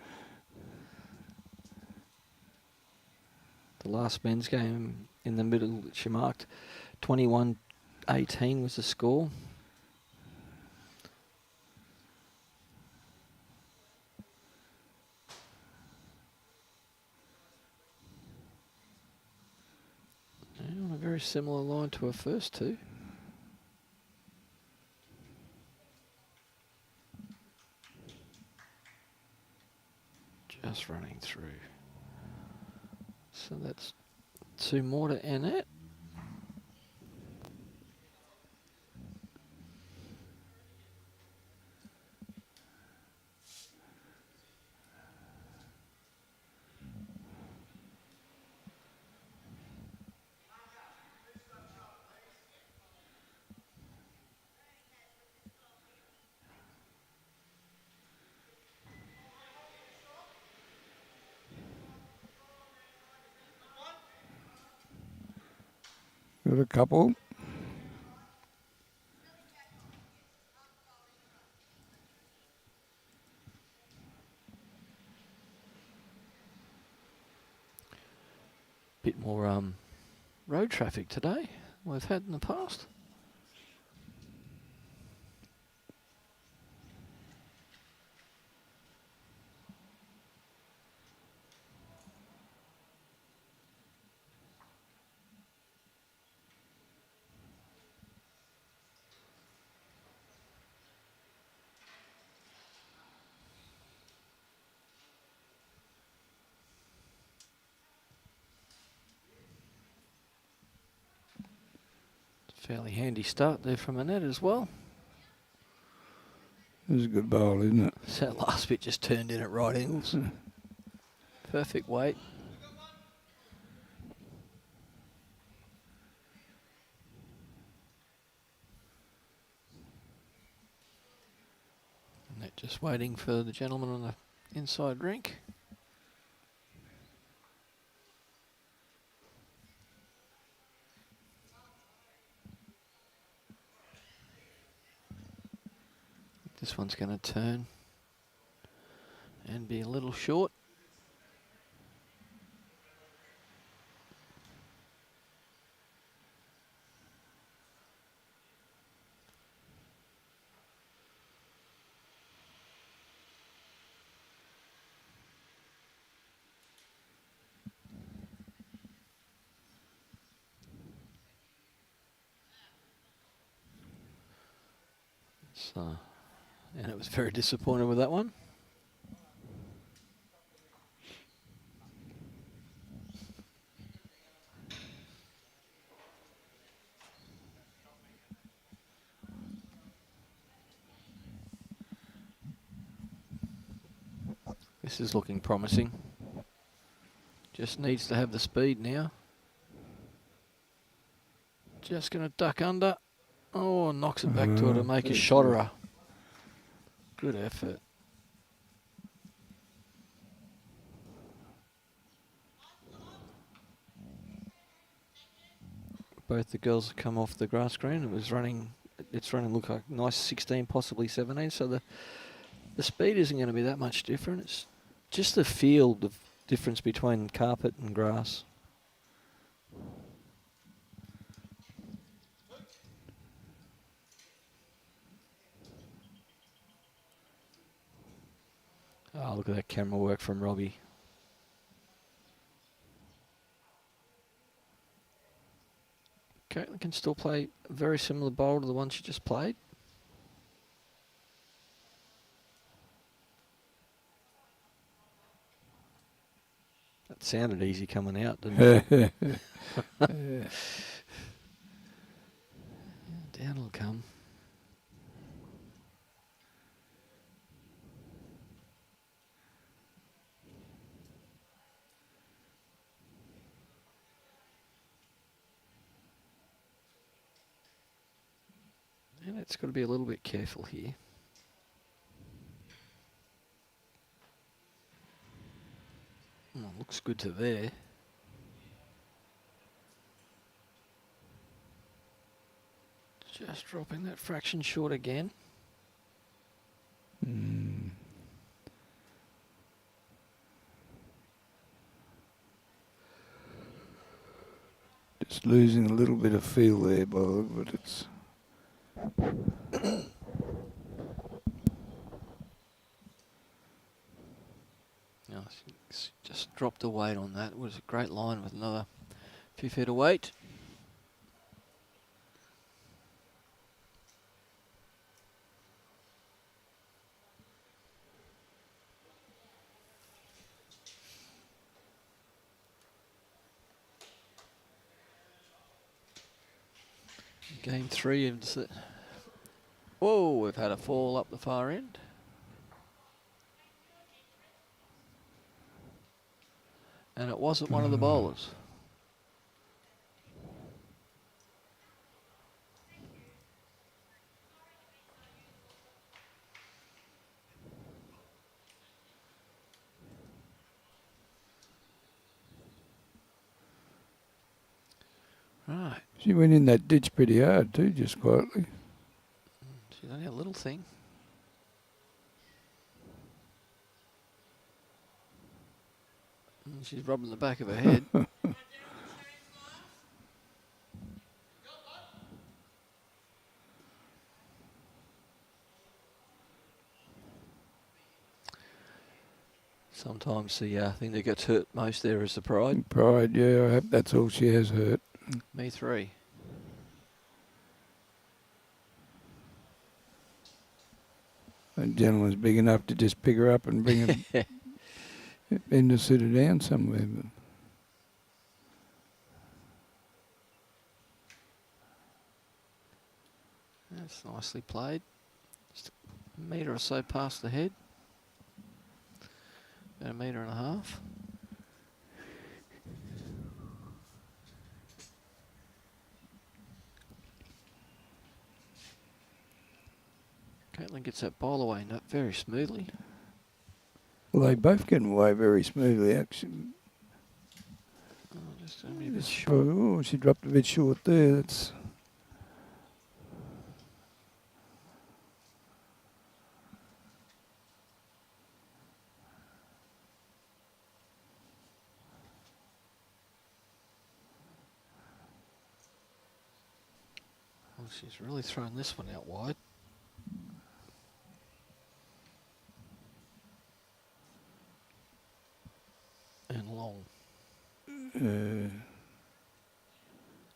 The last men's game in the middle she marked 21-18 was the score. And on a very similar line to her first two. Just running through. So that's two more to Annette.
Got a couple.
bit more road traffic today than we've had in the past. Fairly handy start there from Annette as well.
It was a good bowl, isn't it?
So that last bit just turned in at right angles. Perfect weight. Annette just waiting for the gentleman on the inside rink. This one's going to turn and be a little short. So, and it was very disappointed with that one. This is looking promising. Just needs to have the speed now. Just going to duck under. Oh, knocks it back to her to make a shotterer. Good effort. Both the girls have come off the grass green. It's running look like nice 16, possibly 17. So the speed isn't going to be that much different. It's just the feel, the difference between carpet and grass. Oh, look at that camera work from Robbie. Kaytlyn can still play a very similar bowl to the one she just played. That sounded easy coming out, didn't it? Down it'll come. And it's got to be a little bit careful here. Oh, looks good to there. Just dropping that fraction short again.
Just losing a little bit of feel there, but it's...
No, just dropped the weight on that. It was a great line with another few feet of weight. Game 3 of the... Whoa, we've had a fall up the far end. And it wasn't one of the bowlers. Right.
She went in that ditch pretty hard too, just quietly.
She's only a little thing. She's rubbing the back of her head. sometimes the thing that gets hurt most there is the pride.
Pride, yeah. I hope that's all she has hurt.
Me 3.
That gentleman's big enough to just pick her up and bring her in to sit her down somewhere. But
That's nicely played. Just a metre or so past the head. About 1.5 metres. Kaytlyn gets that bowl away very smoothly.
well, they both get away very smoothly, actually.
Oh, just a bit short.
Oh, she dropped a bit short there. That's
Oh, she's really thrown this one out wide. And long.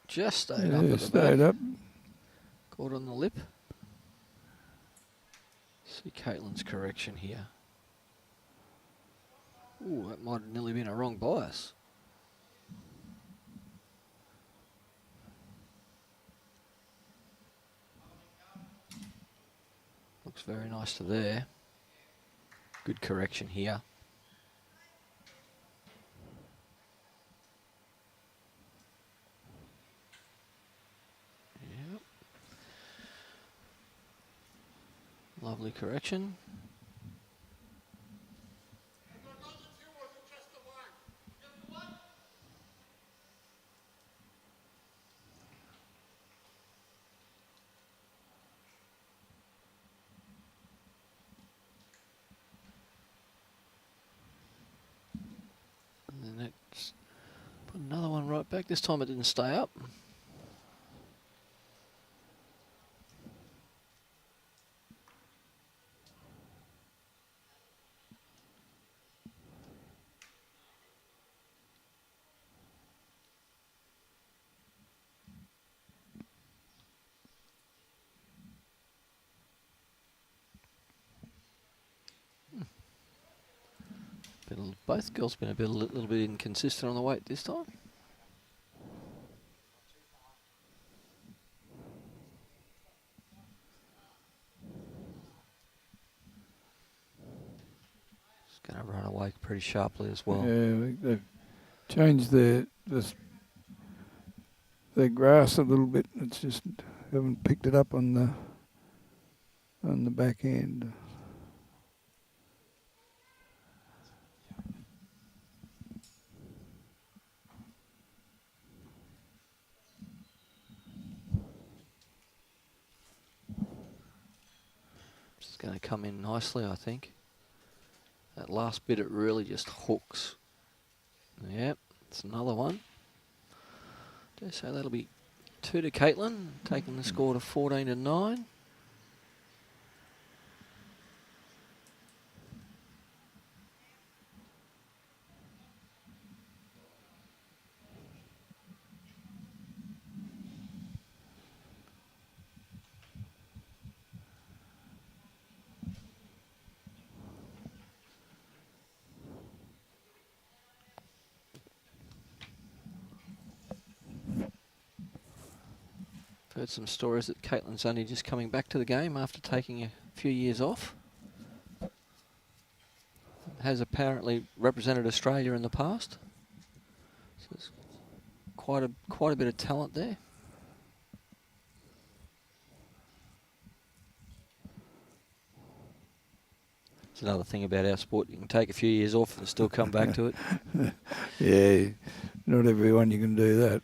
Just stayed up at the
stayed
back.
up.
Caught on the lip. See Kaytlyn's correction here. Ooh, that might have nearly been a wrong bias. Looks very nice to there. Good correction here. Yep. Lovely correction. And then it's put another one right back. This time it didn't stay up. Both girls been a little bit inconsistent on the weight this time. It's going to run away pretty sharply as well.
Yeah, they've changed the grass a little bit. It's just haven't picked it up on the back end.
It's going to come in nicely, I think. That last bit, it really just hooks. Yep, it's another one. So that'll be 2 to Kaytlyn, taking the score to 14-9. Heard some stories that Kaytlyn's only just coming back to the game after taking a few years off. Has apparently represented Australia in the past. So there's quite a bit of talent there. It's another thing about our sport. You can take a few years off and still come back to it.
Yeah, not everyone you can do that.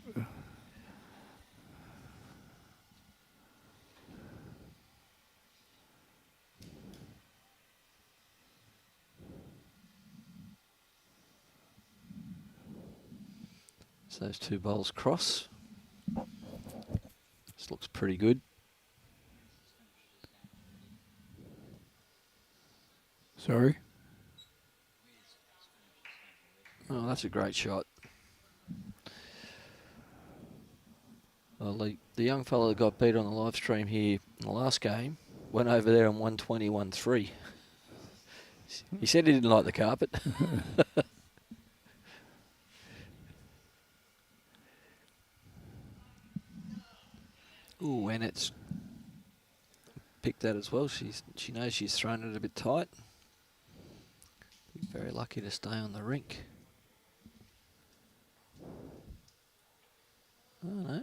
So those two bowls cross. This looks pretty good.
Sorry?
that's a great shot. Well, the young fellow that got beat on the live stream here in the last game went over there and won 21-3. He said he didn't like the carpet. Ooh, Annette's picked that as well. She knows she's thrown it a bit tight. Very lucky to stay on the rink. Oh, no.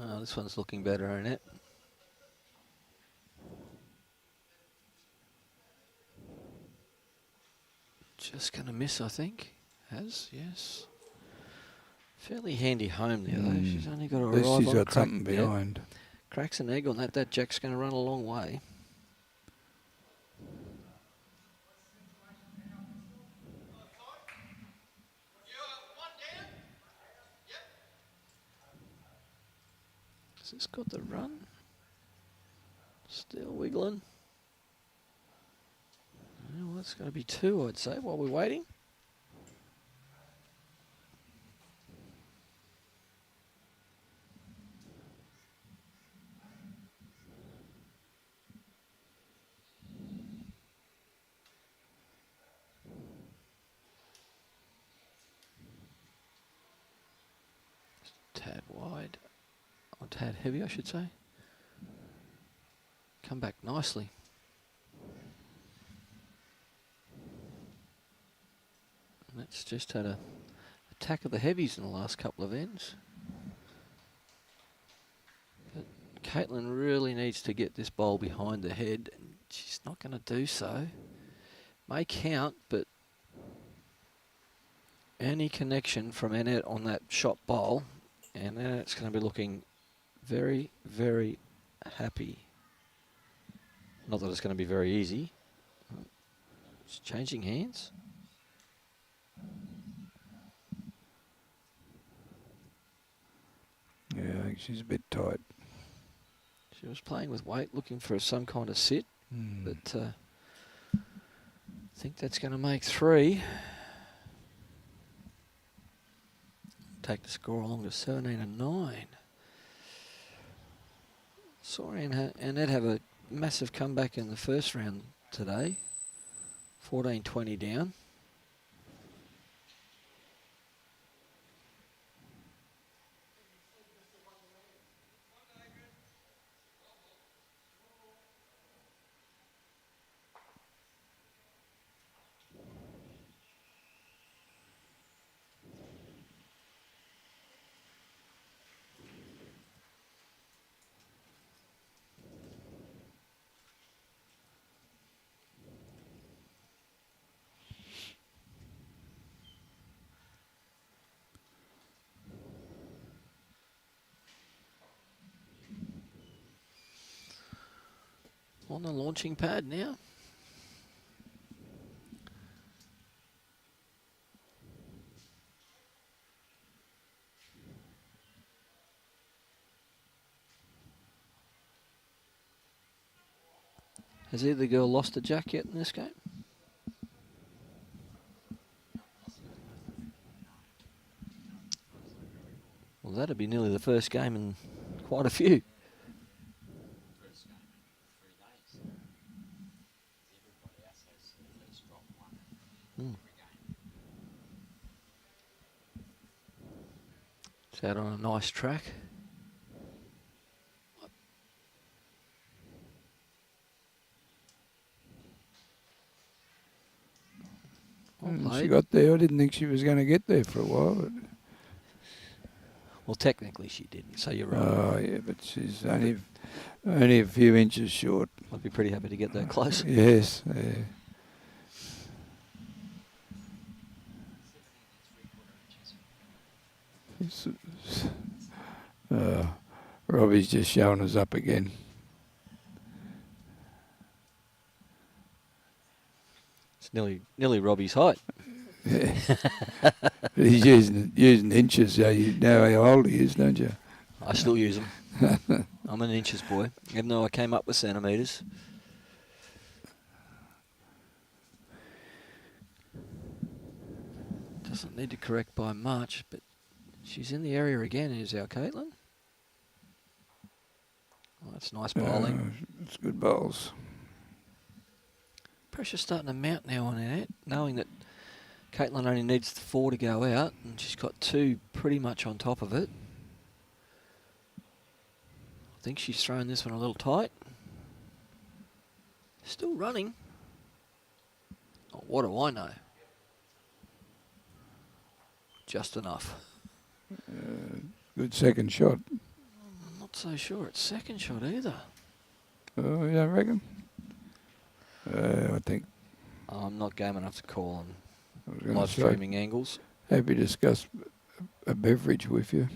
Oh, this one's looking better, Annette. Just going to miss, I think. Yes. Fairly handy home there, though. She's only got to
At least
arrive
she's
on
got
crack,
something behind.
Cracks an egg on that. That jack's going to run a long way. Has this got the run? Still wiggling. Well, that's going to be 2, I'd say, while we're waiting. Tad wide, or tad heavy, I should say. Come back nicely. And that's just had a attack of the heavies in the last couple of ends. But Kaytlyn really needs to get this bowl behind the head, and she's not going to do so. May count, but any connection from Annette on that shot bowl, and Annette's going to be looking very, very happy. Not that it's going to be very easy. It's changing hands.
Yeah, I think she's a bit tight.
She was playing with weight, looking for some kind of sit, but I think that's going to make 3. Take the score along to 17-9. Saw Annette have a massive comeback in the first round today. 14-20 down. On the launching pad now. Has either girl lost a jack yet in this game? Well, that'd be nearly the first game in quite a few. It's out on a nice track.
She got there. I didn't think she was going to get there for a while. But
Well, technically she didn't, so you're right.
Oh, yeah, but she's only a few inches short.
I'd be pretty happy to get that close.
Yes. Yeah. Robbie's just showing us up again.
It's nearly Robbie's height.
Yeah. But he's using inches, so you know how old he is, don't you?
I still use them. I'm an inches boy, even though I came up with centimetres. Doesn't need to correct by much, but she's in the area again. Is our Kaytlyn? Oh, that's nice bowling.
It's good bowls.
Pressure's starting to mount now on Annette, knowing that Kaytlyn only needs 4 to go out, and she's got 2 pretty much on top of it. I think she's thrown this one a little tight. Still running. Oh, what do I know? Just enough.
Good second shot.
I'm not so sure it's second shot either.
Oh, you don't reckon? I think.
I'm not game enough to call on
I was gonna
live
say,
streaming angles.
happy to discuss a beverage with you.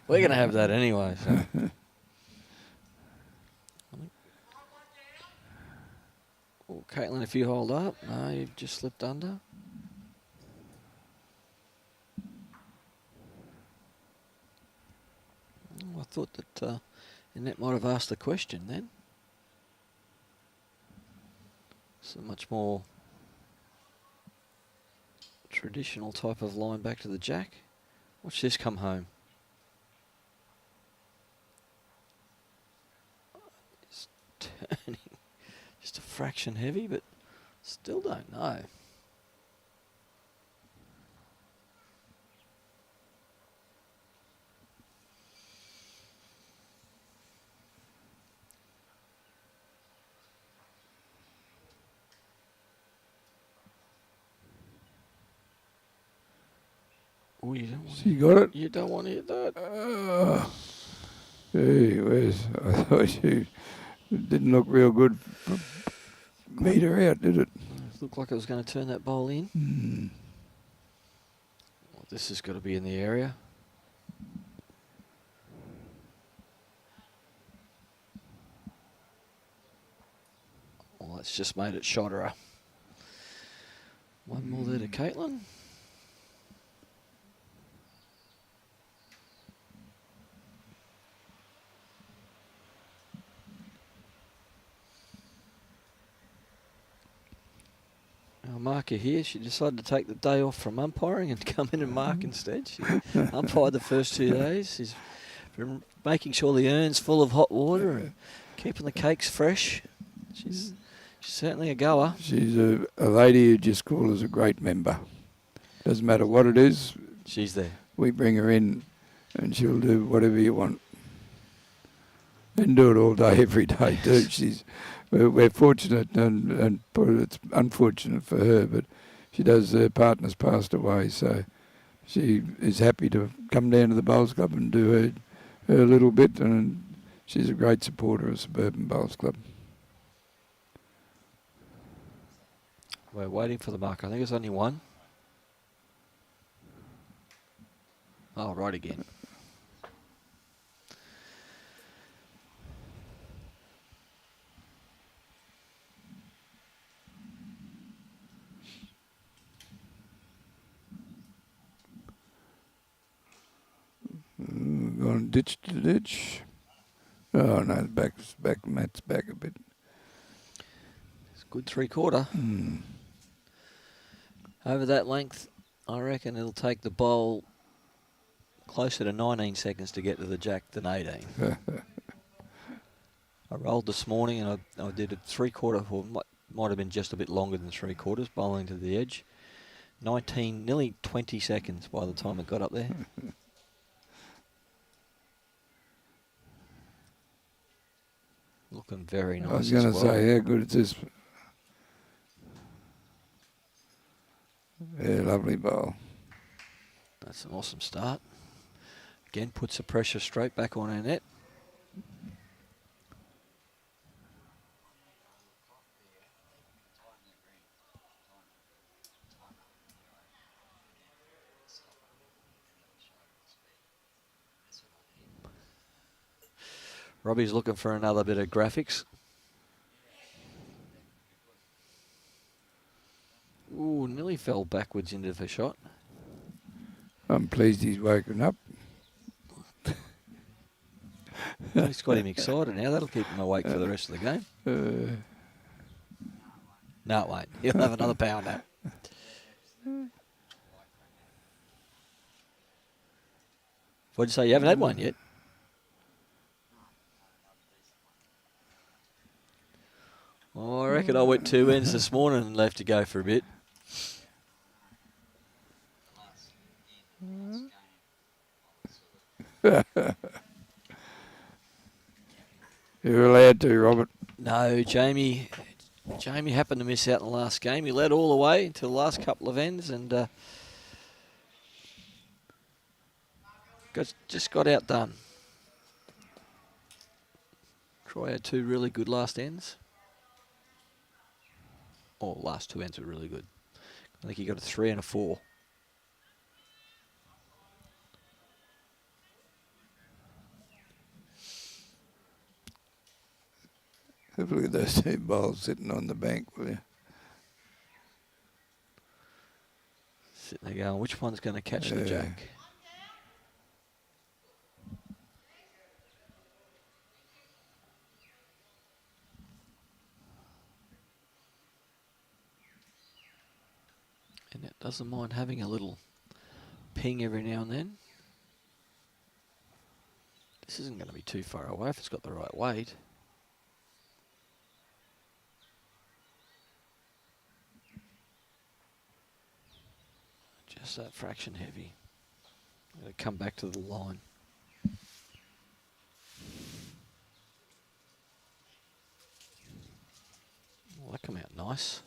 We're going to have that anyway. So. Oh, Kaytlyn, if you hold up. No, you've just slipped under. Oh, I thought that Annette might have asked the question then. It's a much more traditional type of line back to the jack. Watch this come home. It's turning just a fraction heavy, but still don't know. Oh, you don't want
She got it.
You don't want to hit that.
Gee whiz. I thought you didn't look real good. Meter out, did it?
It looked like it was going to turn that bowl in. Well, this has got to be in the area. Well, that's just made it shorter. One more there to Kaytlyn. Our marker here, she decided to take the day off from umpiring and come in and mark instead. She umpired the first 2 days. She's been making sure the urn's full of hot water and keeping the cakes fresh. She's certainly a goer.
She's a lady who just call us a great member. Doesn't matter what it is.
She's there.
We bring her in and she'll do whatever you want. And do it all day, every day too. We're fortunate, and it's unfortunate for her, but she does. Her partner's passed away, so she is happy to come down to the Bowls Club and do her little bit, and she's a great supporter of Suburban Bowls Club.
We're waiting for the mark. I think it's only one. Oh, right again.
Gone ditch to ditch. Oh no, Matt's back a bit.
It's a good 3/4. Over that length, I reckon it'll take the bowl closer to 19 seconds to get to the jack than 18. I rolled this morning and I did a 3/4, or might have been just a bit longer than 3/4, bowling to the edge. 19, nearly 20 seconds by the time it got up there. Looking very nice.
I was going to say, how good is this? Yeah, lovely bowl.
That's an awesome start. Again, puts the pressure straight back on Annette. Robbie's looking for another bit of graphics. Ooh, nearly fell backwards into the shot.
I'm pleased he's woken up.
It's got him excited now. That'll keep him awake for the rest of the game. No, it won't. He'll have another power nap. What'd you say? You haven't had one yet? Oh, I reckon I went 2 ends this morning and left to go for a bit.
You're allowed to, Robert.
No, Jamie happened to miss out in the last game. He led all the way until the last couple of ends and just got outdone. Troy had 2 really good last ends. Oh, last 2 ends were really good. I think he got a 3 and a 4.
Have a look at those 2 bowls sitting on the bank, will you?
Sitting there going, which one's going to catch the jack? And it doesn't mind having a little ping every now and then. This isn't going to be too far away if it's got the right weight. Just that fraction heavy. Going to come back to the line. Well, that come out nice.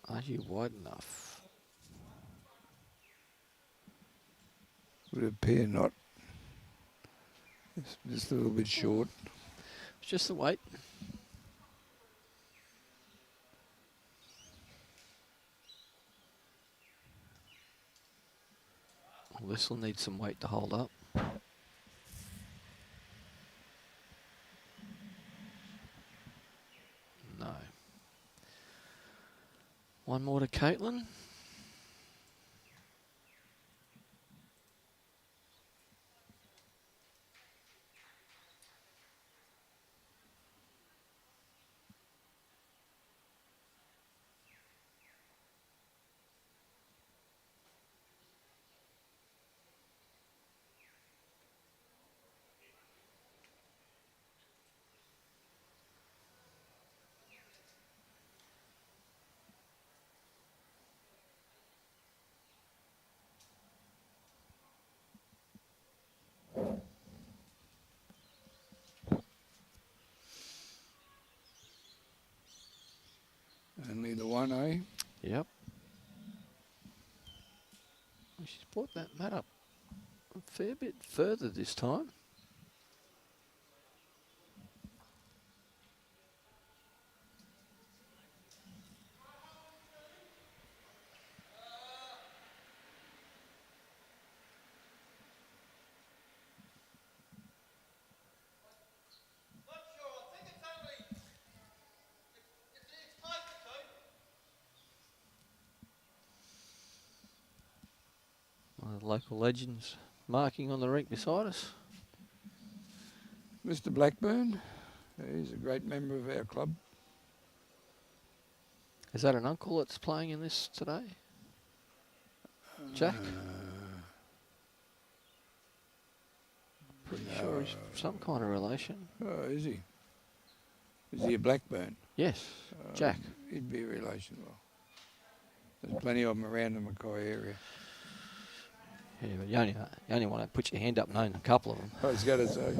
Are you wide enough?
Would appear not. It's just a little bit short.
It's just the weight. Well, this will need some weight to hold up. No. One more to Kaytlyn.
Only the one, eh?
Yep. She's brought that mat up a fair bit further this time. One of the local legends marking on the rink beside us.
Mr. Blackburn, he's a great member of our club.
Is that an uncle that's playing in this today? Jack? Pretty sure he's some kind of relation.
Oh, is he? Is he a Blackburn?
Yes, Jack.
He'd be a relation. Well, there's plenty of them around the Mackay area.
Yeah, but you only want to put your hand up and own a couple of them.
I was going to say,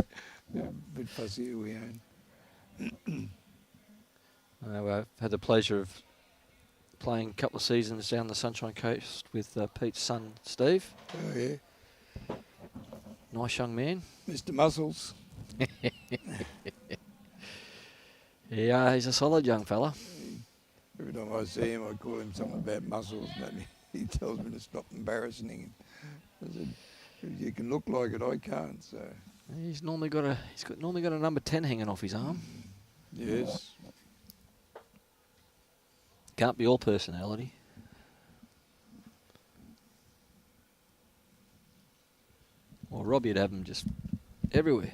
a bit fussy who we own.
I've had the pleasure of playing a couple of seasons down the Sunshine Coast with Pete's son, Steve.
Oh, yeah.
Nice young man.
Mr. Muscles.
Yeah, he's a solid young fella.
Every time I see him, I call him something about muscles, and he tells me to stop embarrassing him. I said, you can look like it, I can't. So
He's normally got a number 10 hanging off his arm.
yes,
Can't be all personality. Well, Robbie'd have him just everywhere.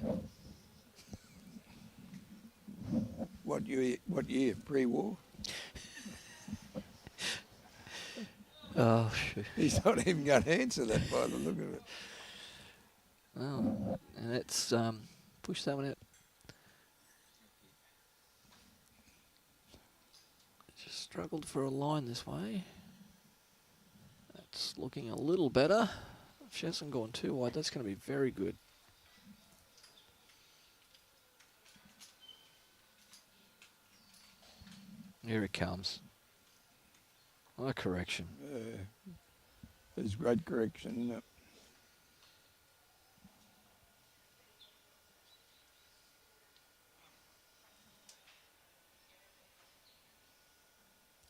what year? Pre-war?
Oh, shoot.
He's not even going to answer that by the look of it.
Oh, and let's push that one out. Just struggled for a line this way. That's looking a little better. If she hasn't gone too wide, that's going to be very good. Here it comes. Oh, correction.
There's great correction, isn't it?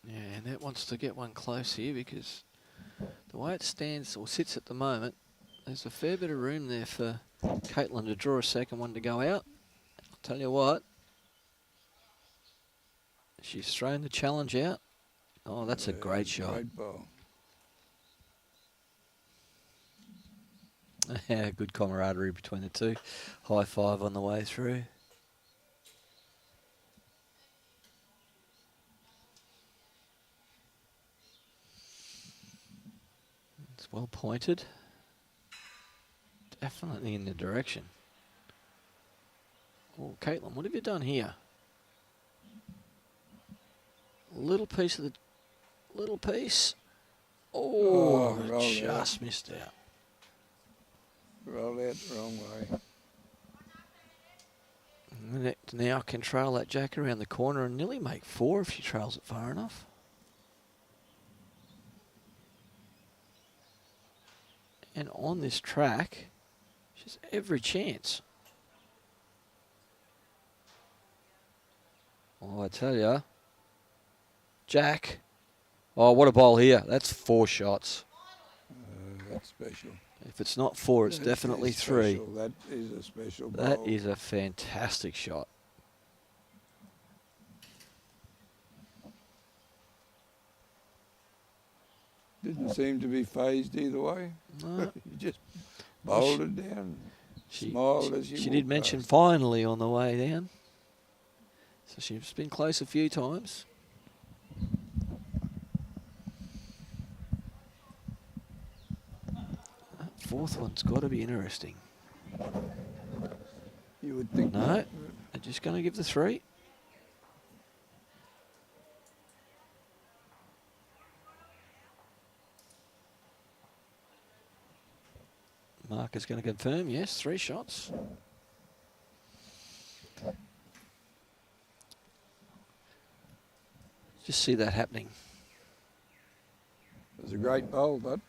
Yeah, and that wants to get one close here because the way it stands or sits at the moment, there's a fair bit of room there for Kaytlyn to draw a second one to go out. I'll tell you what, she's thrown the challenge out. Oh, that's a great shot.
Great ball.
Yeah, good camaraderie between the two. High five on the way through. It's well pointed. Definitely in the direction. Oh, Kaytlyn, what have you done here? Little piece of the... Little piece. Oh, just missed out.
Roll out the wrong way.
Annette now can trail that jack around the corner and nearly make 4 if she trails it far enough. And on this track, she's every chance. Oh, I tell ya, Jack. Oh, what a bowl here. That's 4 shots.
That's special.
If it's not 4, it's definitely 3.
Special. That is a special bowl.
That is a fantastic shot.
Didn't seem to be phased either way.
No.
You just bowled it down. Smiled as you
She did
walked
mention
past.
finally on the way down. So she's been close a few times. That 4th one's got to be interesting.
You would think.
No, they're just going to give the 3. Mark is going to confirm, yes, 3 shots. Just see that happening.
It was a great bowl, bud.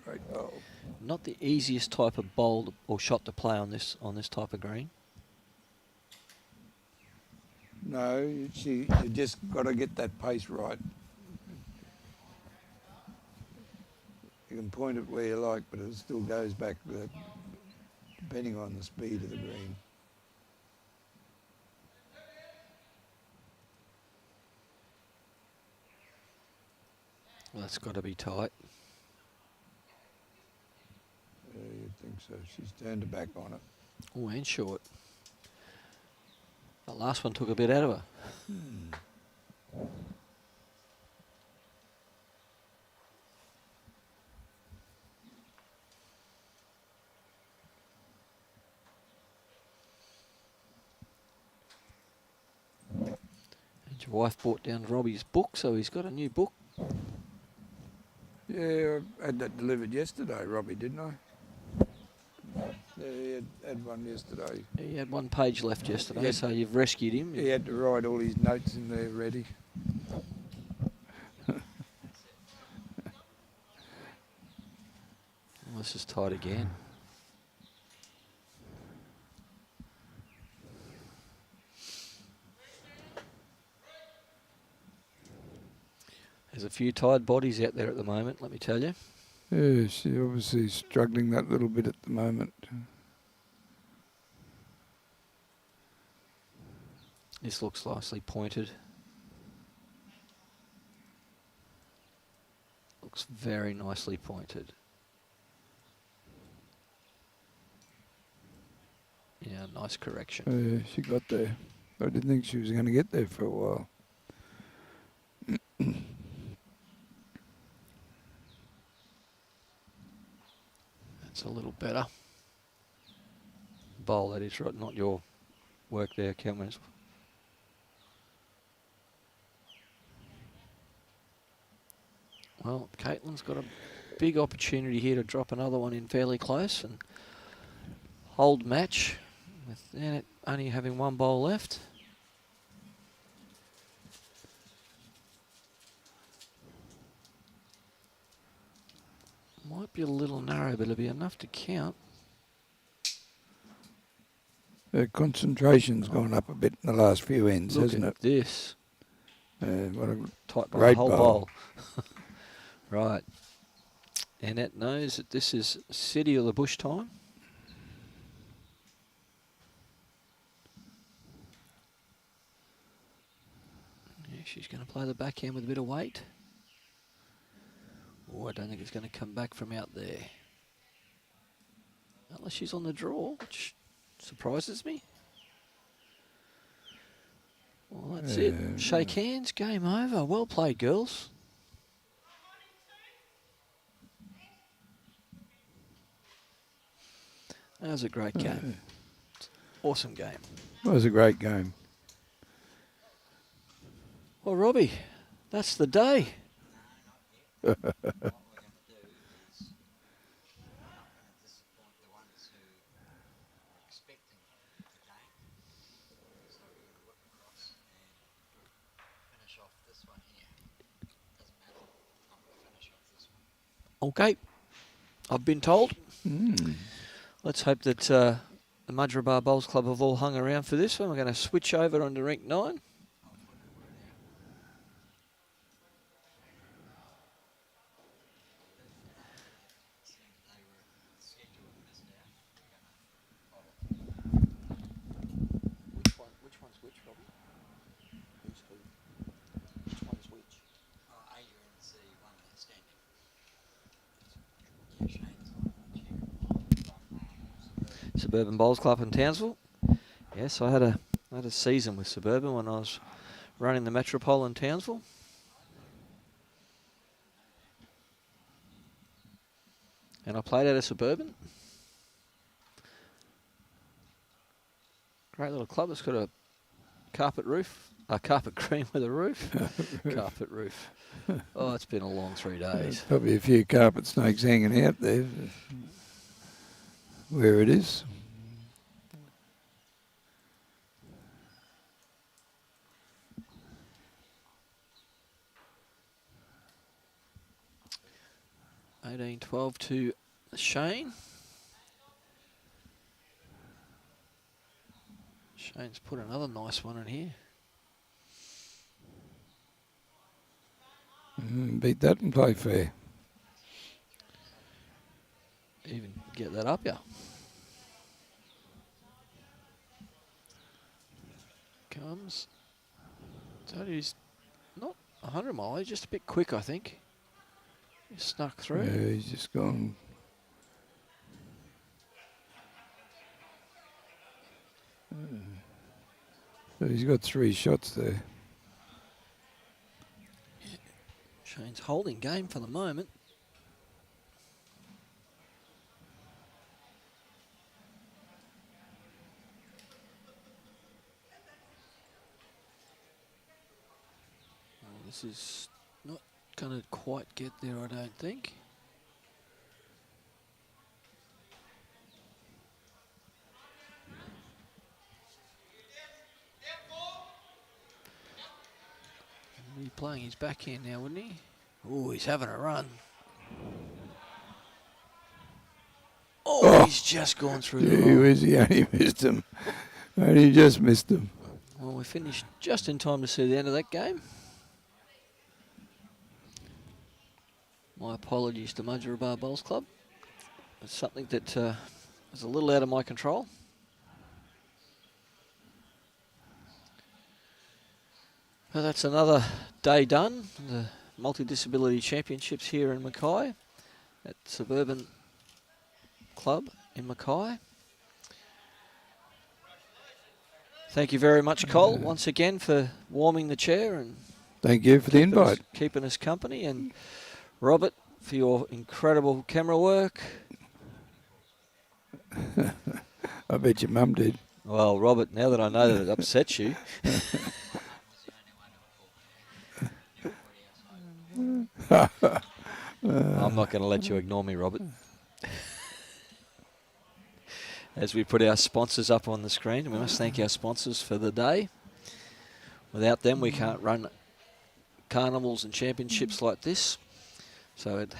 Great bowl.
Not the easiest type of bowl or shot to play on this type of green.
No, you just got to get that pace right. You can point it where you like, but it still goes back depending on the speed of the green.
Well, that's got to be tight.
Yeah, you'd think so. She's turned her back on it.
Oh, and short. The last one took a bit out of her. And your wife brought down Robbie's book, so he's got a new book.
Yeah, I had that delivered yesterday, Robbie, didn't I? Yeah, he had one yesterday.
He had 1 page left yesterday,
Yeah.
so you've rescued him.
He had to write all his notes in there ready.
this is tight again. There's a few tired bodies out there at the moment, let me tell you.
Yeah, she's obviously struggling that little bit at the moment.
This looks nicely pointed. Looks very nicely pointed. Yeah, nice correction.
Yeah, she got there. I didn't think she was going to get there for a while.
That's a little better. Bowl, that is right, not your work there, Kaytlyn. Well, Kaytlyn's got a big opportunity here to drop another one in fairly close and hold match with Annette only having one bowl left. Might be a little narrow, but it'll be enough to count.
Her concentration's gone up a bit in the last few ends,
Look
hasn't
at
it?
this.
What a
Tight by the
great
whole
bowl.
bowl. Right. Annette knows that this is city of the bush time. Yeah, she's going to play the backhand with a bit of weight. Oh, I don't think it's going to come back from out there. Unless she's on the draw, which surprises me. Well, that's it. Shake hands, game over. Well played, girls. That was a great game. Awesome game.
It was a great game.
Well, Robbie, that's the day. Okay, I've been told. Let's hope that the Mudgeeraba Bowls Club have all hung around for this one. We're going to switch over onto Rink 9. Which one's which, Robbie? Who's who? Which one's which?
Adrian's the one that's standing.
Suburban Bowls Club in Townsville. Yes, I had a season with Suburban when I was running the Metropole in Townsville. And I played at a Suburban. Great little club. It's got a carpet roof, a carpet cream with a roof. Carpet roof. Oh, it's been a long 3 days.
There's probably a few carpet snakes hanging out there where it is.
(18-12) to Shane. Shane's put another nice one in here.
Beat that and play fair.
Even get that up, yeah. Comes. He's not 100 mile, he's just a bit quick, I think. He snuck through.
Yeah, he's just gone. So he's got 3 shots there.
Shane's holding game for the moment. Well, this is not going to quite get there, I don't think. He'd be playing his backhand now, wouldn't he? Oh, he's having a run. just gone through the
Gee
hole.
whiz, he only missed them. Only just missed them.
Well, we finished just in time to see the end of that game. My apologies to Mudgeeraba Bowls Club. It's something that is a little out of my control. Well, that's another day done. The Multi-Disability Championships here in Mackay at Suburban Club in Mackay. Thank you very much, Cole, once again for warming the chair and
Thank you for the invite.
keeping us company, and Robert for your incredible camera work.
I bet your mum did.
Well, Robert, now that I know that it upsets you, I'm not going to let you ignore me, Robert. As we put our sponsors up on the screen, we must thank our sponsors for the day. Without them, we can't run carnivals and championships like this. So it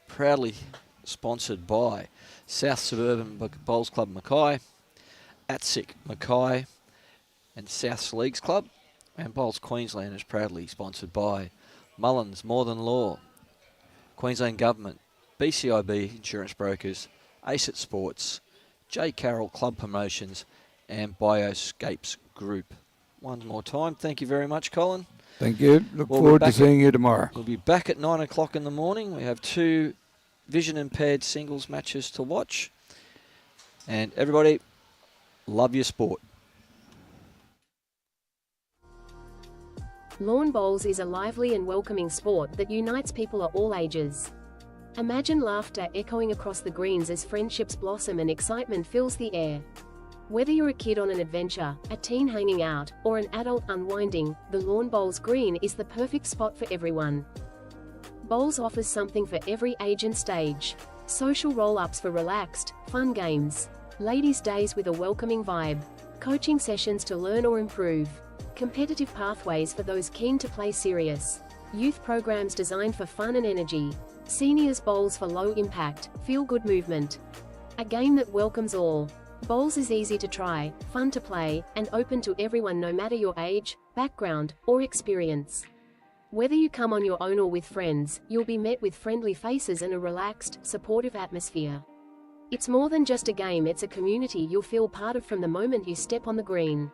proudly sponsored by South Suburban Bowls Club Mackay, ATSIC Mackay, and Souths Leagues Club. And Bowls Queensland is proudly sponsored by Mullins More Than Law, Queensland Government, BCIB Insurance Brokers, ACET Sports, J. Carroll Club Promotions, and Bioscapes Group. One more time, thank you very much, Colin.
Thank you. Look
We'll be
forward to
back
seeing you tomorrow.
We'll be back at 9 o'clock in the morning. We have 2 vision impaired singles matches to watch. And everybody, love your sport.
Lawn bowls is a lively and welcoming sport that unites people of all ages. Imagine laughter echoing across the greens as friendships blossom and excitement fills the air. Whether you're a kid on an adventure, a teen hanging out, or an adult unwinding, the Lawn Bowls Green is the perfect spot for everyone. Bowls offers something for every age and stage. Social roll-ups for relaxed, fun games. Ladies' days with a welcoming vibe. Coaching sessions to learn or improve. Competitive pathways for those keen to play serious. Youth programs designed for fun and energy. Seniors bowls for low impact, feel-good movement. A game that welcomes all. Bowls is easy to try, fun to play, and open to everyone no matter your age, background, or experience. Whether you come on your own or with friends, you'll be met with friendly faces and a relaxed, supportive atmosphere. It's more than just a game, it's a community you'll feel part of from the moment you step on the green.